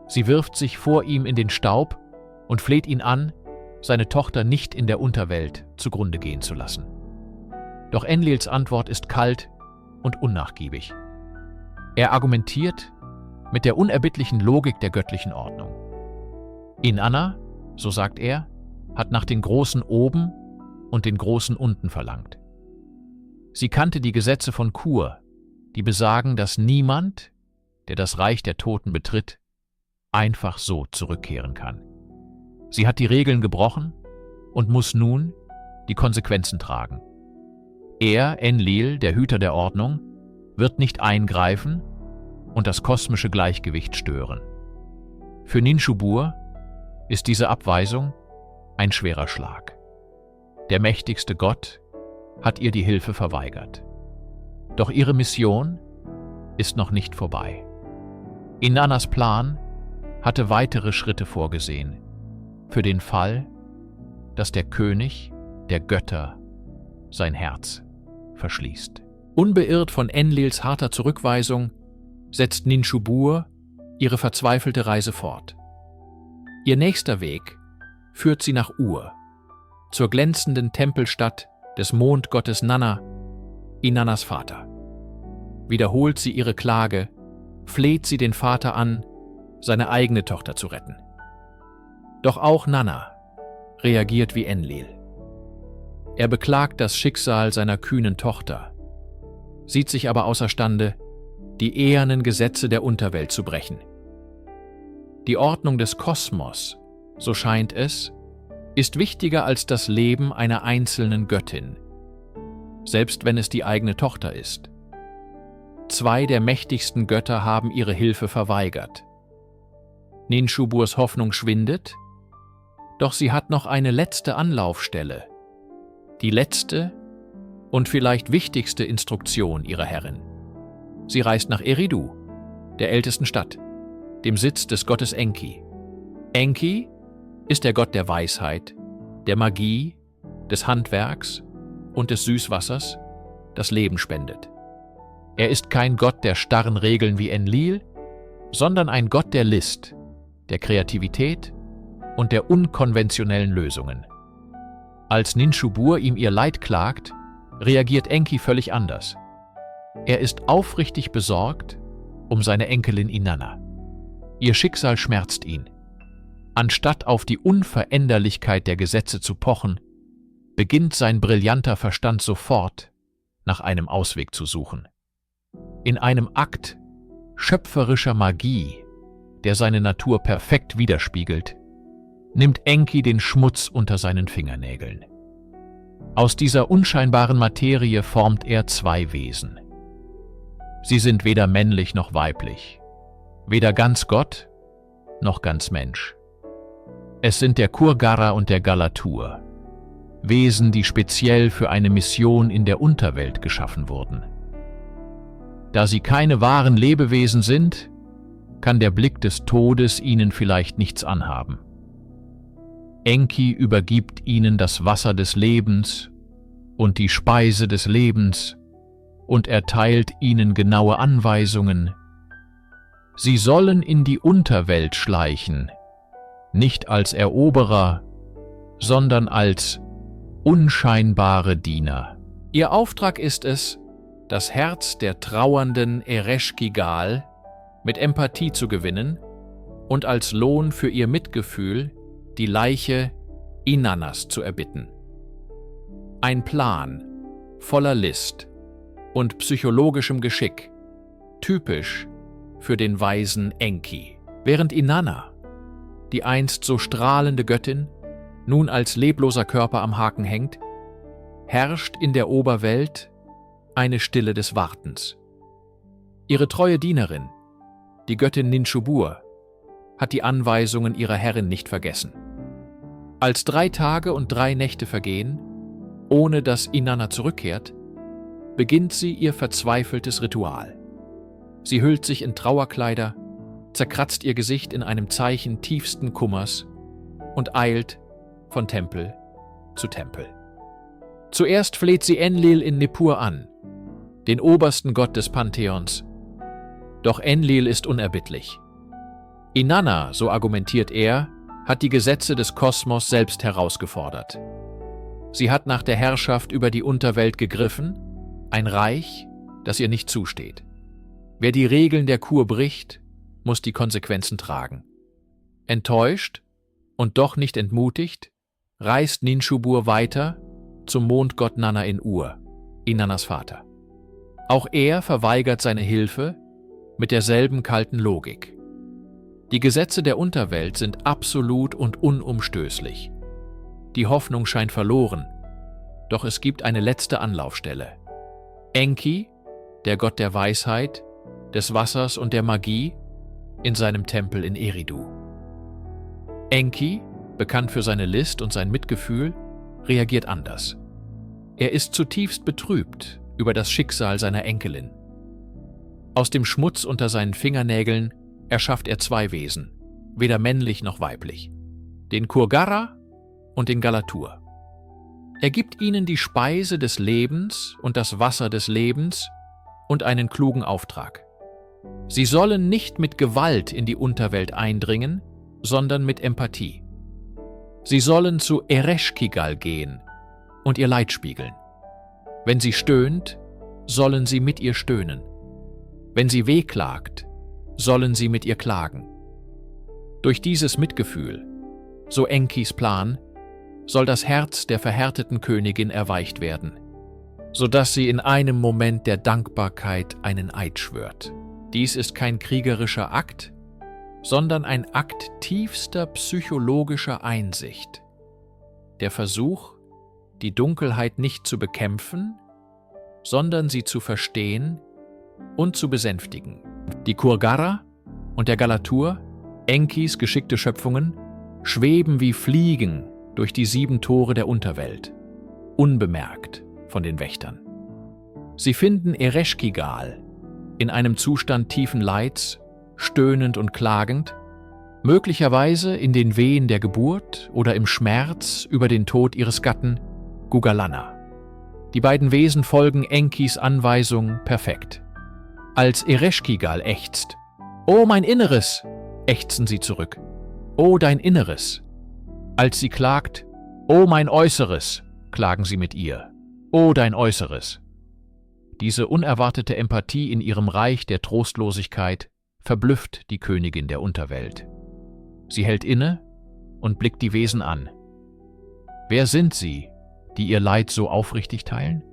Sie wirft sich vor ihm in den Staub und fleht ihn an, seine Tochter nicht in der Unterwelt zugrunde gehen zu lassen. Doch Enlils Antwort ist kalt und unnachgiebig. Er argumentiert mit der unerbittlichen Logik der göttlichen Ordnung. Inanna, so sagt er, hat nach den Großen oben und den Großen unten verlangt. Sie kannte die Gesetze von Kur, die besagen, dass niemand, der das Reich der Toten betritt, einfach so zurückkehren kann. Sie hat die Regeln gebrochen und muss nun die Konsequenzen tragen. Er, Enlil, der Hüter der Ordnung, wird nicht eingreifen und das kosmische Gleichgewicht stören. Für Ninshubur ist diese Abweisung ein schwerer Schlag. Der mächtigste Gott hat ihr die Hilfe verweigert. Doch ihre Mission ist noch nicht vorbei. Inannas Plan hatte weitere Schritte vorgesehen, für den Fall, dass der König der Götter sein Herz verschließt. Unbeirrt von Enlils harter Zurückweisung setzt Ninshubur ihre verzweifelte Reise fort. Ihr nächster Weg führt sie nach Ur, zur glänzenden Tempelstadt des Mondgottes Nanna, Inannas Vater. Wiederholt sie ihre Klage, fleht sie den Vater an, seine eigene Tochter zu retten. Doch auch Nanna reagiert wie Enlil. Er beklagt das Schicksal seiner kühnen Tochter, sieht sich aber außerstande, die ehernen Gesetze der Unterwelt zu brechen. Die Ordnung des Kosmos, so scheint es, ist wichtiger als das Leben einer einzelnen Göttin, selbst wenn es die eigene Tochter ist. Zwei der mächtigsten Götter haben ihre Hilfe verweigert. Ninshuburs Hoffnung schwindet, doch sie hat noch eine letzte Anlaufstelle, die letzte und vielleicht wichtigste Instruktion ihrer Herrin. Sie reist nach Eridu, der ältesten Stadt, dem Sitz des Gottes Enki. Enki ist der Gott der Weisheit, der Magie, des Handwerks und des Süßwassers, das Leben spendet. Er ist kein Gott der starren Regeln wie Enlil, sondern ein Gott der List, der Kreativität und der unkonventionellen Lösungen. Als Ninshubur ihm ihr Leid klagt, reagiert Enki völlig anders. Er ist aufrichtig besorgt um seine Enkelin Inanna. Ihr Schicksal schmerzt ihn. Anstatt auf die Unveränderlichkeit der Gesetze zu pochen, beginnt sein brillanter Verstand sofort, nach einem Ausweg zu suchen. In einem Akt schöpferischer Magie, der seine Natur perfekt widerspiegelt, nimmt Enki den Schmutz unter seinen Fingernägeln. Aus dieser unscheinbaren Materie formt er zwei Wesen. Sie sind weder männlich noch weiblich, weder ganz Gott noch ganz Mensch. Es sind der Kurgara und der Galatur, Wesen, die speziell für eine Mission in der Unterwelt geschaffen wurden. Da sie keine wahren Lebewesen sind, kann der Blick des Todes ihnen vielleicht nichts anhaben. Enki übergibt ihnen das Wasser des Lebens und die Speise des Lebens und erteilt ihnen genaue Anweisungen. Sie sollen in die Unterwelt schleichen, nicht als Eroberer, sondern als unscheinbare Diener. Ihr Auftrag ist es, das Herz der trauernden Ereshkigal mit Empathie zu gewinnen und als Lohn für ihr Mitgefühl die Leiche Inannas zu erbitten. Ein Plan, voller List und psychologischem Geschick, typisch für den weisen Enki. Während Inanna, die einst so strahlende Göttin, nun als lebloser Körper am Haken hängt, herrscht in der Oberwelt eine Stille des Wartens. Ihre treue Dienerin, die Göttin Ninshubur, hat die Anweisungen ihrer Herrin nicht vergessen. Als 3 Tage und 3 Nächte vergehen, ohne dass Inanna zurückkehrt, beginnt sie ihr verzweifeltes Ritual. Sie hüllt sich in Trauerkleider, zerkratzt ihr Gesicht in einem Zeichen tiefsten Kummers und eilt von Tempel zu Tempel. Zuerst fleht sie Enlil in Nippur an, den obersten Gott des Pantheons. Doch Enlil ist unerbittlich. Inanna, so argumentiert er, hat die Gesetze des Kosmos selbst herausgefordert. Sie hat nach der Herrschaft über die Unterwelt gegriffen, ein Reich, das ihr nicht zusteht. Wer die Regeln der Kur bricht, muss die Konsequenzen tragen. Enttäuscht und doch nicht entmutigt, reist Ninshubur weiter zum Mondgott Nanna in Ur, Inannas Vater. Auch er verweigert seine Hilfe mit derselben kalten Logik. Die Gesetze der Unterwelt sind absolut und unumstößlich. Die Hoffnung scheint verloren, doch es gibt eine letzte Anlaufstelle. Enki, der Gott der Weisheit, des Wassers und der Magie, in seinem Tempel in Eridu. Enki, bekannt für seine List und sein Mitgefühl, reagiert anders. Er ist zutiefst betrübt über das Schicksal seiner Enkelin. Aus dem Schmutz unter seinen Fingernägeln erschafft er 2 Wesen, weder männlich noch weiblich, den Kurgara und den Galatur. Er gibt ihnen die Speise des Lebens und das Wasser des Lebens und einen klugen Auftrag. Sie sollen nicht mit Gewalt in die Unterwelt eindringen, sondern mit Empathie. Sie sollen zu Ereshkigal gehen und ihr Leid spiegeln. Wenn sie stöhnt, sollen sie mit ihr stöhnen. Wenn sie wehklagt, sollen sie mit ihr klagen. Durch dieses Mitgefühl, so Enkis Plan, soll das Herz der verhärteten Königin erweicht werden, sodass sie in einem Moment der Dankbarkeit einen Eid schwört. Dies ist kein kriegerischer Akt, sondern ein Akt tiefster psychologischer Einsicht. Der Versuch, die Dunkelheit nicht zu bekämpfen, sondern sie zu verstehen und zu besänftigen. Die Kurgara und der Galatur, Enkis geschickte Schöpfungen, schweben wie Fliegen durch die 7 Tore der Unterwelt, unbemerkt von den Wächtern. Sie finden Ereshkigal in einem Zustand tiefen Leids, stöhnend und klagend, möglicherweise in den Wehen der Geburt oder im Schmerz über den Tod ihres Gatten Gugalanna. Die beiden Wesen folgen Enkis Anweisung perfekt. Als Ereshkigal ächzt, »Oh, mein Inneres«, ächzen sie zurück. »Oh, dein Inneres«. Als sie klagt, »Oh, mein Äußeres«, klagen sie mit ihr. »Oh, dein Äußeres«. Diese unerwartete Empathie in ihrem Reich der Trostlosigkeit verblüfft die Königin der Unterwelt. Sie hält inne und blickt die Wesen an. Wer sind sie, die ihr Leid so aufrichtig teilen?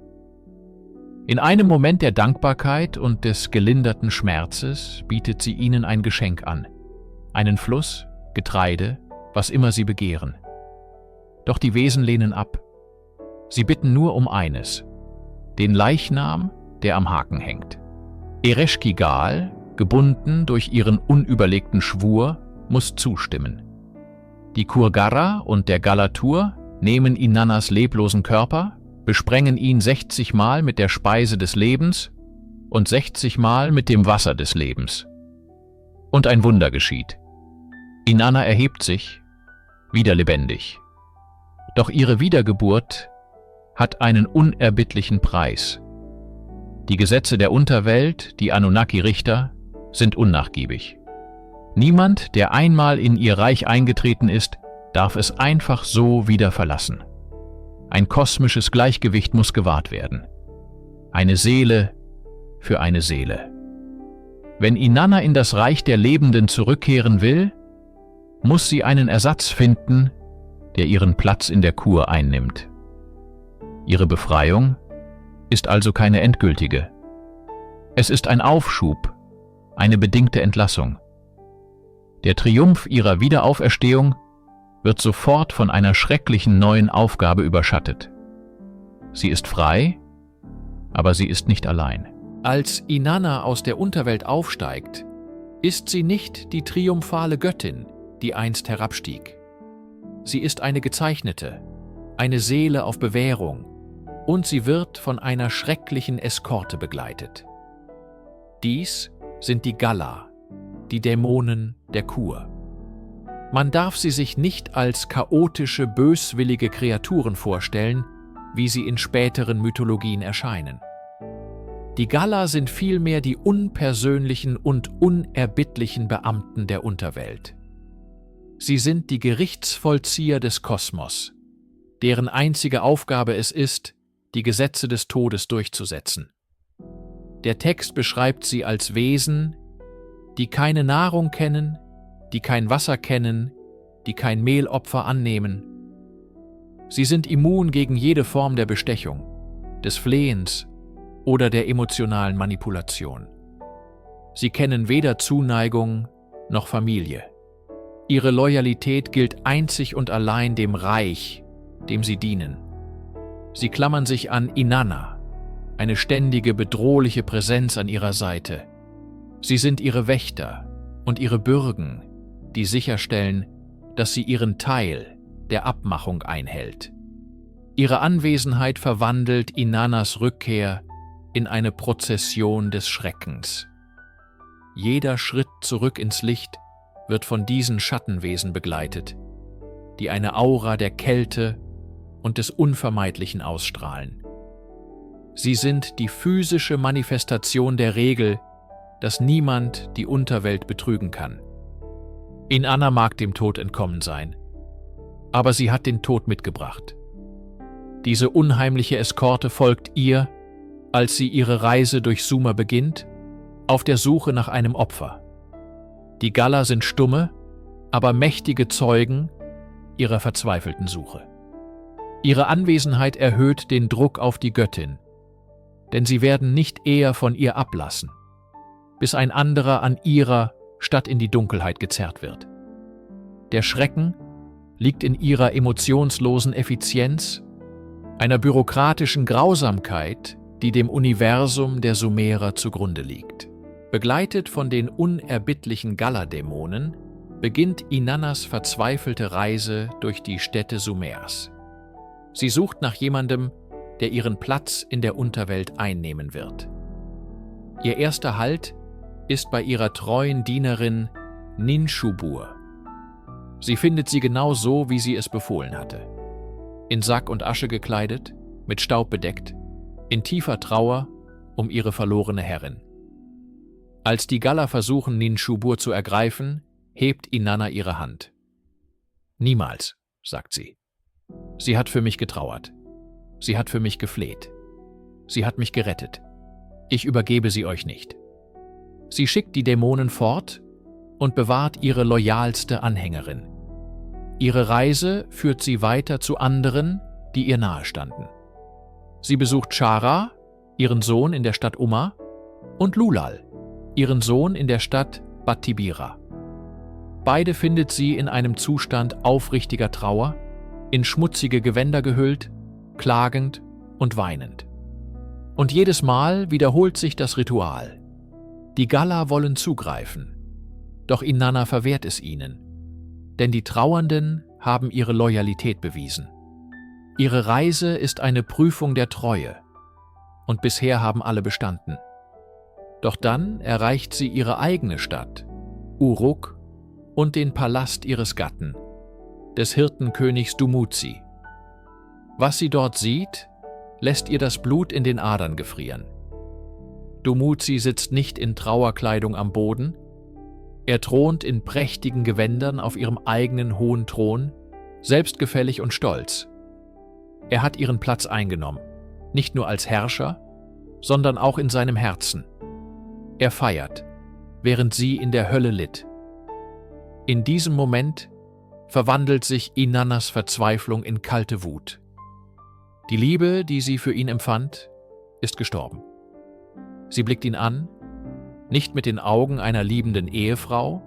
In einem Moment der Dankbarkeit und des gelinderten Schmerzes bietet sie ihnen ein Geschenk an. Einen Fluss, Getreide, was immer sie begehren. Doch die Wesen lehnen ab. Sie bitten nur um eines: den Leichnam, der am Haken hängt. Ereshkigal, gebunden durch ihren unüberlegten Schwur, muss zustimmen. Die Kurgara und der Galatur nehmen Inannas leblosen Körper, besprengen ihn 60 Mal mit der Speise des Lebens und 60 Mal mit dem Wasser des Lebens. Und ein Wunder geschieht. Inanna erhebt sich, wieder lebendig. Doch ihre Wiedergeburt hat einen unerbittlichen Preis. Die Gesetze der Unterwelt, die Anunnaki-Richter, sind unnachgiebig. Niemand, der einmal in ihr Reich eingetreten ist, darf es einfach so wieder verlassen. Ein kosmisches Gleichgewicht muss gewahrt werden. Eine Seele für eine Seele. Wenn Inanna in das Reich der Lebenden zurückkehren will, muss sie einen Ersatz finden, der ihren Platz in der Kur einnimmt. Ihre Befreiung ist also keine endgültige. Es ist ein Aufschub, eine bedingte Entlassung. Der Triumph ihrer Wiederauferstehung wird sofort von einer schrecklichen neuen Aufgabe überschattet. Sie ist frei, aber sie ist nicht allein. Als Inanna aus der Unterwelt aufsteigt, ist sie nicht die triumphale Göttin, die einst herabstieg. Sie ist eine Gezeichnete, eine Seele auf Bewährung, und sie wird von einer schrecklichen Eskorte begleitet. Dies sind die Gala, die Dämonen der Kur. Man darf sie sich nicht als chaotische, böswillige Kreaturen vorstellen, wie sie in späteren Mythologien erscheinen. Die Gala sind vielmehr die unpersönlichen und unerbittlichen Beamten der Unterwelt. Sie sind die Gerichtsvollzieher des Kosmos, deren einzige Aufgabe es ist, die Gesetze des Todes durchzusetzen. Der Text beschreibt sie als Wesen, die keine Nahrung kennen, die kein Wasser kennen, die kein Mehlopfer annehmen. Sie sind immun gegen jede Form der Bestechung, des Flehens oder der emotionalen Manipulation. Sie kennen weder Zuneigung noch Familie. Ihre Loyalität gilt einzig und allein dem Reich, dem sie dienen. Sie klammern sich an Inanna, eine ständige, bedrohliche Präsenz an ihrer Seite. Sie sind ihre Wächter und ihre Bürgen, die sicherstellen, dass sie ihren Teil der Abmachung einhält. Ihre Anwesenheit verwandelt Inannas Rückkehr in eine Prozession des Schreckens. Jeder Schritt zurück ins Licht wird von diesen Schattenwesen begleitet, die eine Aura der Kälte und des Unvermeidlichen ausstrahlen. Sie sind die physische Manifestation der Regel, dass niemand die Unterwelt betrügen kann. Inanna mag dem Tod entkommen sein, aber sie hat den Tod mitgebracht. Diese unheimliche Eskorte folgt ihr, als sie ihre Reise durch Sumer beginnt, auf der Suche nach einem Opfer. Die Gala sind stumme, aber mächtige Zeugen ihrer verzweifelten Suche. Ihre Anwesenheit erhöht den Druck auf die Göttin, denn sie werden nicht eher von ihr ablassen, bis ein anderer an ihrer statt in die Dunkelheit gezerrt wird. Der Schrecken liegt in ihrer emotionslosen Effizienz, einer bürokratischen Grausamkeit, die dem Universum der Sumerer zugrunde liegt. Begleitet von den unerbittlichen Gala-Dämonen beginnt Inannas verzweifelte Reise durch die Städte Sumers. Sie sucht nach jemandem, der ihren Platz in der Unterwelt einnehmen wird. Ihr erster Halt ist bei ihrer treuen Dienerin Ninshubur. Sie findet sie genau so, wie sie es befohlen hatte. In Sack und Asche gekleidet, mit Staub bedeckt, in tiefer Trauer um ihre verlorene Herrin. Als die Gala versuchen, Ninshubur zu ergreifen, hebt Inanna ihre Hand. »Niemals«, sagt sie. »Sie hat für mich getrauert. Sie hat für mich gefleht. Sie hat mich gerettet. Ich übergebe sie euch nicht.« Sie schickt die Dämonen fort und bewahrt ihre loyalste Anhängerin. Ihre Reise führt sie weiter zu anderen, die ihr nahestanden. Sie besucht Chara, ihren Sohn in der Stadt Umma, und Lulal, ihren Sohn in der Stadt Bat-Tibira. Beide findet sie in einem Zustand aufrichtiger Trauer, in schmutzige Gewänder gehüllt, klagend und weinend. Und jedes Mal wiederholt sich das Ritual. Die Gala wollen zugreifen, doch Inanna verwehrt es ihnen, denn die Trauernden haben ihre Loyalität bewiesen. Ihre Reise ist eine Prüfung der Treue, und bisher haben alle bestanden. Doch dann erreicht sie ihre eigene Stadt, Uruk, und den Palast ihres Gatten, des Hirtenkönigs Dumuzi. Was sie dort sieht, lässt ihr das Blut in den Adern gefrieren. Dumuzi sitzt nicht in Trauerkleidung am Boden, er thront in prächtigen Gewändern auf ihrem eigenen hohen Thron, selbstgefällig und stolz. Er hat ihren Platz eingenommen, nicht nur als Herrscher, sondern auch in seinem Herzen. Er feiert, während sie in der Hölle litt. In diesem Moment verwandelt sich Inannas Verzweiflung in kalte Wut. Die Liebe, die sie für ihn empfand, ist gestorben. Sie blickt ihn an, nicht mit den Augen einer liebenden Ehefrau,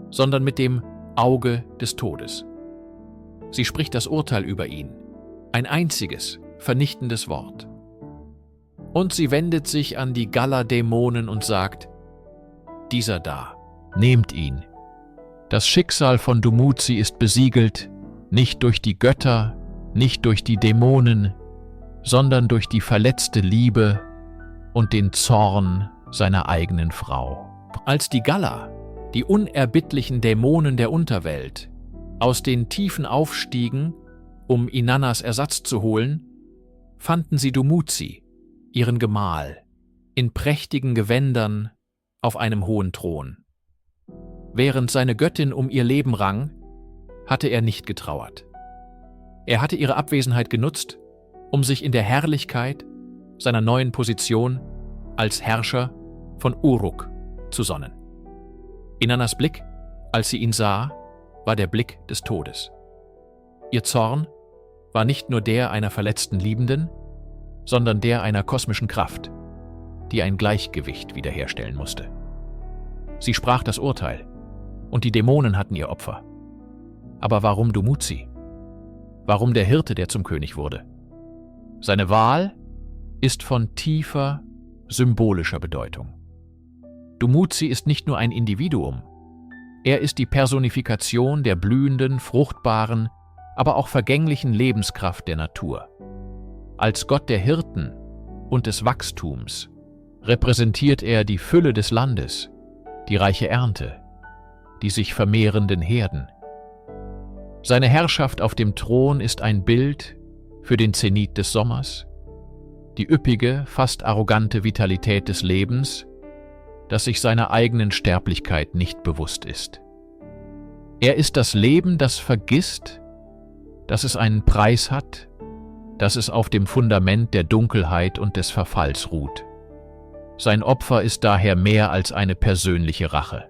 sondern mit dem Auge des Todes. Sie spricht das Urteil über ihn, ein einziges, vernichtendes Wort. Und sie wendet sich an die Gala-Dämonen und sagt: Dieser da, Nehmt ihn. Das Schicksal von Dumuzi ist besiegelt, nicht durch die Götter, nicht durch die Dämonen, sondern durch die verletzte Liebe und den Zorn seiner eigenen Frau. Als die Gala, die unerbittlichen Dämonen der Unterwelt, aus den Tiefen aufstiegen, um Inannas Ersatz zu holen, fanden sie Dumuzi, ihren Gemahl, in prächtigen Gewändern auf einem hohen Thron. Während seine Göttin um ihr Leben rang, hatte er nicht getrauert. Er hatte ihre Abwesenheit genutzt, um sich in der Herrlichkeit seiner neuen Position als Herrscher von Uruk zu sonnen. Inannas Blick, als sie ihn sah, war der Blick des Todes. Ihr Zorn war nicht nur der einer verletzten Liebenden, sondern der einer kosmischen Kraft, die ein Gleichgewicht wiederherstellen musste. Sie sprach das Urteil, und die Dämonen hatten ihr Opfer. Aber warum Dumuzi? Warum der Hirte, der zum König wurde? Seine Wahl ist von tiefer, symbolischer Bedeutung. Dumuzi ist nicht nur ein Individuum, er ist die Personifikation der blühenden, fruchtbaren, aber auch vergänglichen Lebenskraft der Natur. Als Gott der Hirten und des Wachstums repräsentiert er die Fülle des Landes, die reiche Ernte, die sich vermehrenden Herden. Seine Herrschaft auf dem Thron ist ein Bild für den Zenit des Sommers, die üppige, fast arrogante Vitalität des Lebens, das sich seiner eigenen Sterblichkeit nicht bewusst ist. Er ist das Leben, das vergisst, dass es einen Preis hat, dass es auf dem Fundament der Dunkelheit und des Verfalls ruht. Sein Opfer ist daher mehr als eine persönliche Rache.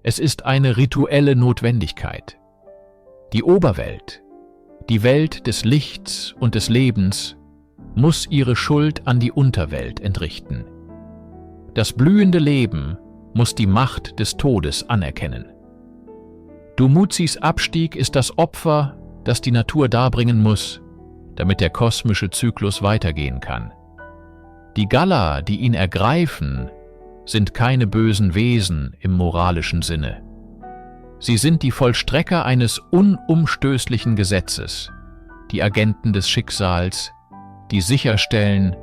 Es ist eine rituelle Notwendigkeit. Die Oberwelt, die Welt des Lichts und des Lebens, muss ihre Schuld an die Unterwelt entrichten. Das blühende Leben muss die Macht des Todes anerkennen. Dumuzis Abstieg ist das Opfer, das die Natur darbringen muss, damit der kosmische Zyklus weitergehen kann. Die Gala, die ihn ergreifen, sind keine bösen Wesen im moralischen Sinne. Sie sind die Vollstrecker eines unumstößlichen Gesetzes, die Agenten des Schicksals, die sicherstellen,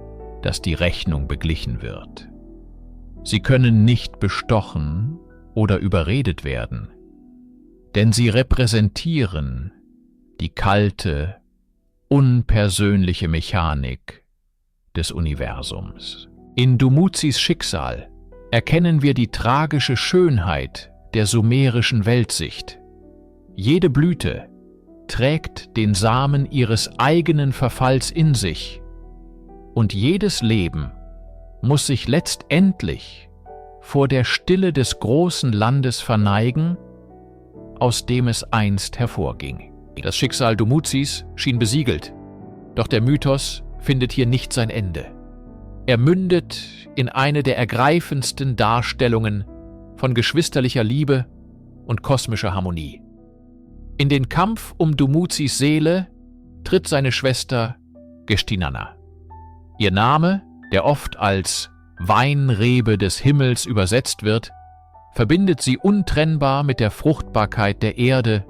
dass die Rechnung beglichen wird. Sie können nicht bestochen oder überredet werden, denn sie repräsentieren die kalte, unpersönliche Mechanik des Universums. In Dumuzis Schicksal erkennen wir die tragische Schönheit der sumerischen Weltsicht. Jede Blüte trägt den Samen ihres eigenen Verfalls in sich, und jedes Leben muss sich letztendlich vor der Stille des großen Landes verneigen, aus dem es einst hervorging. Das Schicksal Dumuzis schien besiegelt, doch der Mythos findet hier nicht sein Ende. Er mündet in eine der ergreifendsten Darstellungen von geschwisterlicher Liebe und kosmischer Harmonie. In den Kampf um Dumuzis Seele tritt seine Schwester Geshtinanna. Ihr Name, der oft als Weinrebe des Himmels übersetzt wird, verbindet sie untrennbar mit der Fruchtbarkeit der Erde,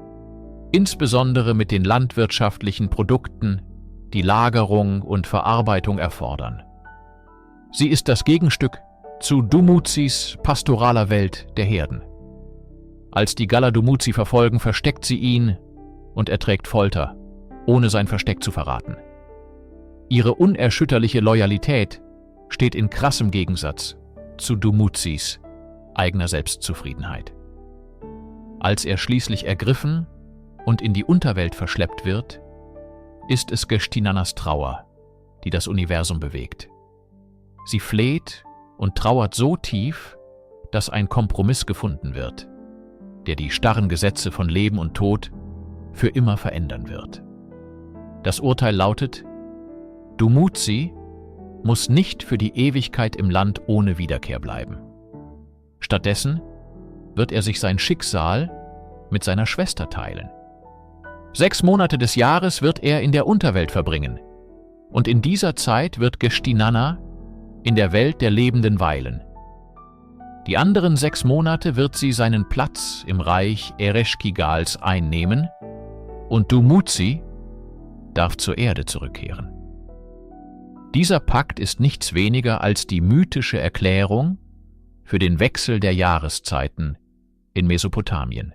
insbesondere mit den landwirtschaftlichen Produkten, die Lagerung und Verarbeitung erfordern. Sie ist das Gegenstück zu Dumuzis pastoraler Welt der Herden. Als die Gala Dumuzi verfolgen, versteckt sie ihn und erträgt Folter, ohne sein Versteck zu verraten. Ihre unerschütterliche Loyalität steht in krassem Gegensatz zu Dumuzis eigener Selbstzufriedenheit. Als er schließlich ergriffen und in die Unterwelt verschleppt wird, ist es Geshtinannas Trauer, die das Universum bewegt. Sie fleht und trauert so tief, dass ein Kompromiss gefunden wird, der die starren Gesetze von Leben und Tod für immer verändern wird. Das Urteil lautet: Dumuzi muss nicht für die Ewigkeit im Land ohne Wiederkehr bleiben. Stattdessen wird er sich sein Schicksal mit seiner Schwester teilen. 6 Monate des Jahres wird er in der Unterwelt verbringen, und in dieser Zeit wird Geshtinanna in der Welt der Lebenden weilen. Die anderen 6 Monate wird sie seinen Platz im Reich Ereshkigals einnehmen, und Dumuzi darf zur Erde zurückkehren. Dieser Pakt ist nichts weniger als die mythische Erklärung für den Wechsel der Jahreszeiten in Mesopotamien.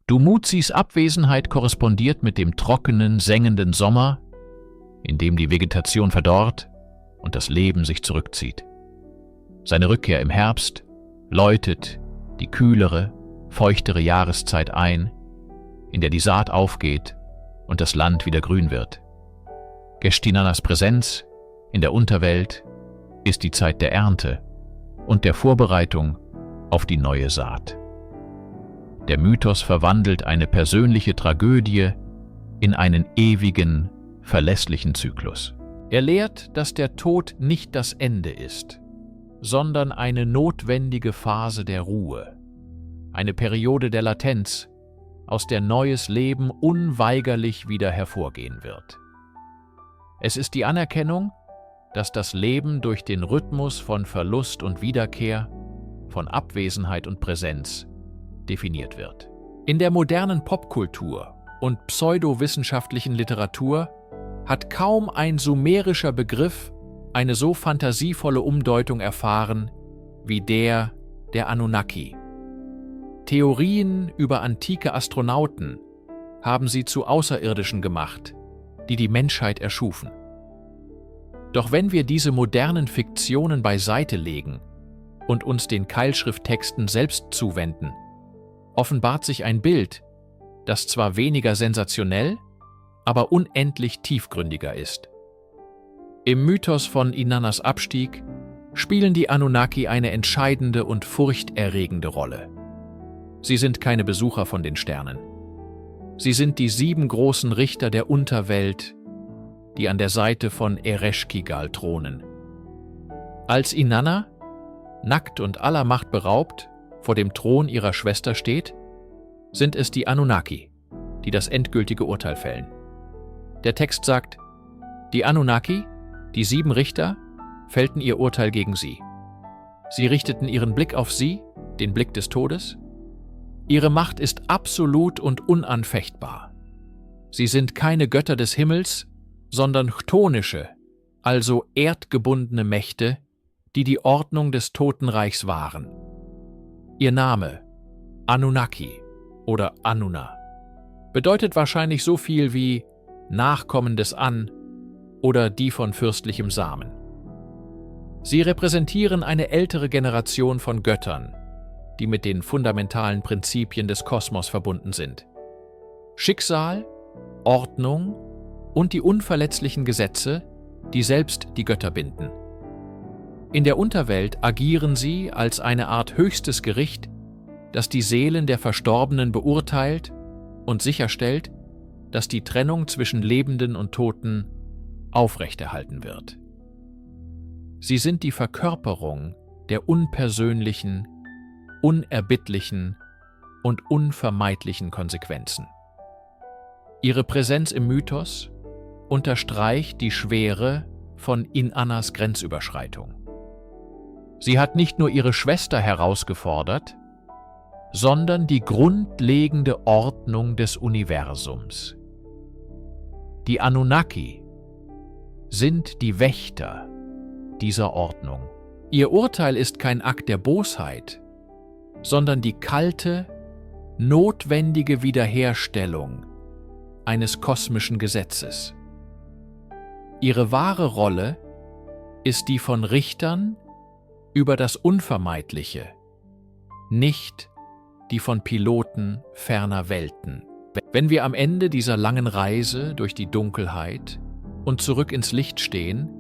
Dumuzis Abwesenheit korrespondiert mit dem trockenen, sengenden Sommer, in dem die Vegetation verdorrt und das Leben sich zurückzieht. Seine Rückkehr im Herbst läutet die kühlere, feuchtere Jahreszeit ein, in der die Saat aufgeht und das Land wieder grün wird. Geshtinannas Präsenz in der Unterwelt ist die Zeit der Ernte und der Vorbereitung auf die neue Saat. Der Mythos verwandelt eine persönliche Tragödie in einen ewigen, verlässlichen Zyklus. Er lehrt, dass der Tod nicht das Ende ist, sondern eine notwendige Phase der Ruhe, eine Periode der Latenz, aus der neues Leben unweigerlich wieder hervorgehen wird. Es ist die Anerkennung, dass das Leben durch den Rhythmus von Verlust und Wiederkehr, von Abwesenheit und Präsenz definiert wird. In der modernen Popkultur und pseudowissenschaftlichen Literatur hat kaum ein sumerischer Begriff eine so fantasievolle Umdeutung erfahren wie der Anunnaki. Theorien über antike Astronauten haben sie zu Außerirdischen gemacht, die die Menschheit erschufen. Doch wenn wir diese modernen Fiktionen beiseite legen und uns den Keilschrifttexten selbst zuwenden, offenbart sich ein Bild, das zwar weniger sensationell, aber unendlich tiefgründiger ist. Im Mythos von Inannas Abstieg spielen die Anunnaki eine entscheidende und furchterregende Rolle. Sie sind keine Besucher von den Sternen. Sie sind die 7 großen Richter der Unterwelt, die an der Seite von Ereshkigal thronen. Als Inanna, nackt und aller Macht beraubt, vor dem Thron ihrer Schwester steht, sind es die Anunnaki, die das endgültige Urteil fällen. Der Text sagt, die Anunnaki, die 7 Richter, fällten ihr Urteil gegen sie. Sie richteten ihren Blick auf sie, den Blick des Todes. Ihre Macht ist absolut und unanfechtbar. Sie sind keine Götter des Himmels, sondern chtonische, also erdgebundene Mächte, die die Ordnung des Totenreichs wahren. Ihr Name, Anunnaki oder Anunna, bedeutet wahrscheinlich so viel wie Nachkommen des An oder die von fürstlichem Samen. Sie repräsentieren eine ältere Generation von Göttern, die mit den fundamentalen Prinzipien des Kosmos verbunden sind. Schicksal, Ordnung und die unverletzlichen Gesetze, die selbst die Götter binden. In der Unterwelt agieren sie als eine Art höchstes Gericht, das die Seelen der Verstorbenen beurteilt und sicherstellt, dass die Trennung zwischen Lebenden und Toten aufrechterhalten wird. Sie sind die Verkörperung der unpersönlichen, unerbittlichen und unvermeidlichen Konsequenzen. Ihre Präsenz im Mythos unterstreicht die Schwere von Inannas Grenzüberschreitung. Sie hat nicht nur ihre Schwester herausgefordert, sondern die grundlegende Ordnung des Universums. Die Anunnaki sind die Wächter dieser Ordnung. Ihr Urteil ist kein Akt der Bosheit, sondern die kalte, notwendige Wiederherstellung eines kosmischen Gesetzes. Ihre wahre Rolle ist die von Richtern über das Unvermeidliche, nicht die von Piloten ferner Welten. Wenn wir am Ende dieser langen Reise durch die Dunkelheit und zurück ins Licht stehen,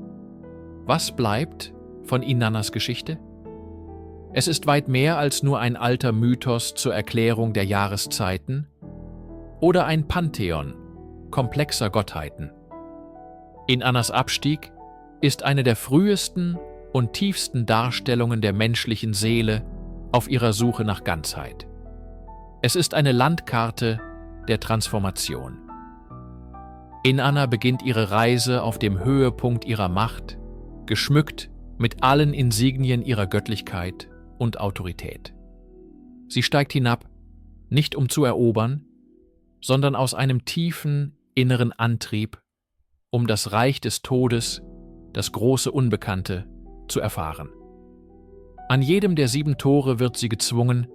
was bleibt von Inannas Geschichte? Es ist weit mehr als nur ein alter Mythos zur Erklärung der Jahreszeiten oder ein Pantheon komplexer Gottheiten. Inannas Abstieg ist eine der frühesten und tiefsten Darstellungen der menschlichen Seele auf ihrer Suche nach Ganzheit. Es ist eine Landkarte der Transformation. Inanna beginnt ihre Reise auf dem Höhepunkt ihrer Macht, geschmückt mit allen Insignien ihrer Göttlichkeit und Autorität. Sie steigt hinab, nicht um zu erobern, sondern aus einem tiefen inneren Antrieb, um das Reich des Todes, das große Unbekannte, zu erfahren. An jedem der 7 Tore wird sie gezwungen,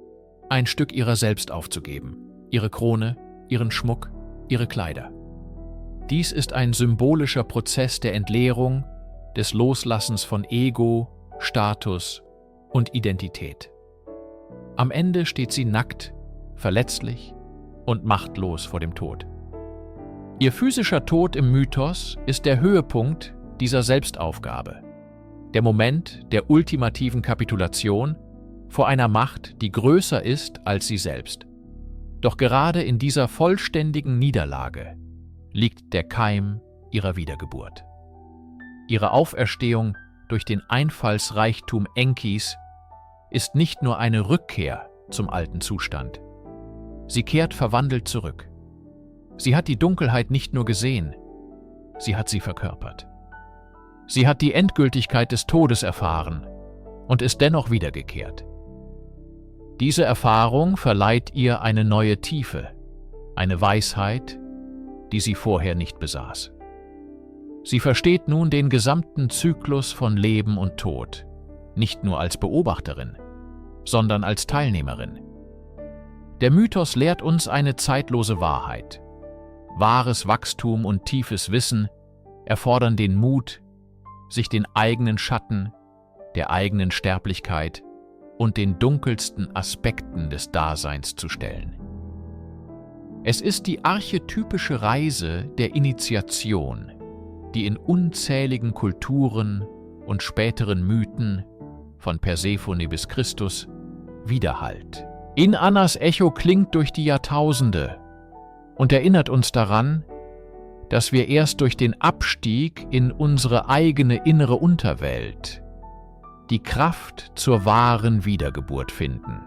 ein Stück ihrer selbst aufzugeben, ihre Krone, ihren Schmuck, ihre Kleider. Dies ist ein symbolischer Prozess der Entleerung, des Loslassens von Ego, Status und Identität. Am Ende steht sie nackt, verletzlich und machtlos vor dem Tod. Ihr physischer Tod im Mythos ist der Höhepunkt dieser Selbstaufgabe, der Moment der ultimativen Kapitulation vor einer Macht, die größer ist als sie selbst. Doch gerade in dieser vollständigen Niederlage liegt der Keim ihrer Wiedergeburt. Ihre Auferstehung durch den Einfallsreichtum Enkis ist nicht nur eine Rückkehr zum alten Zustand. Sie kehrt verwandelt zurück. Sie hat die Dunkelheit nicht nur gesehen, sie hat sie verkörpert. Sie hat die Endgültigkeit des Todes erfahren und ist dennoch wiedergekehrt. Diese Erfahrung verleiht ihr eine neue Tiefe, eine Weisheit, die sie vorher nicht besaß. Sie versteht nun den gesamten Zyklus von Leben und Tod, nicht nur als Beobachterin, sondern als Teilnehmerin. Der Mythos lehrt uns eine zeitlose Wahrheit. Wahres Wachstum und tiefes Wissen erfordern den Mut, sich den eigenen Schatten, der eigenen Sterblichkeit und den dunkelsten Aspekten des Daseins zu stellen. Es ist die archetypische Reise der Initiation, die in unzähligen Kulturen und späteren Mythen, von Persephone bis Christus, widerhallt. Inannas Echo klingt durch die Jahrtausende und erinnert uns daran, dass wir erst durch den Abstieg in unsere eigene innere Unterwelt die Kraft zur wahren Wiedergeburt finden.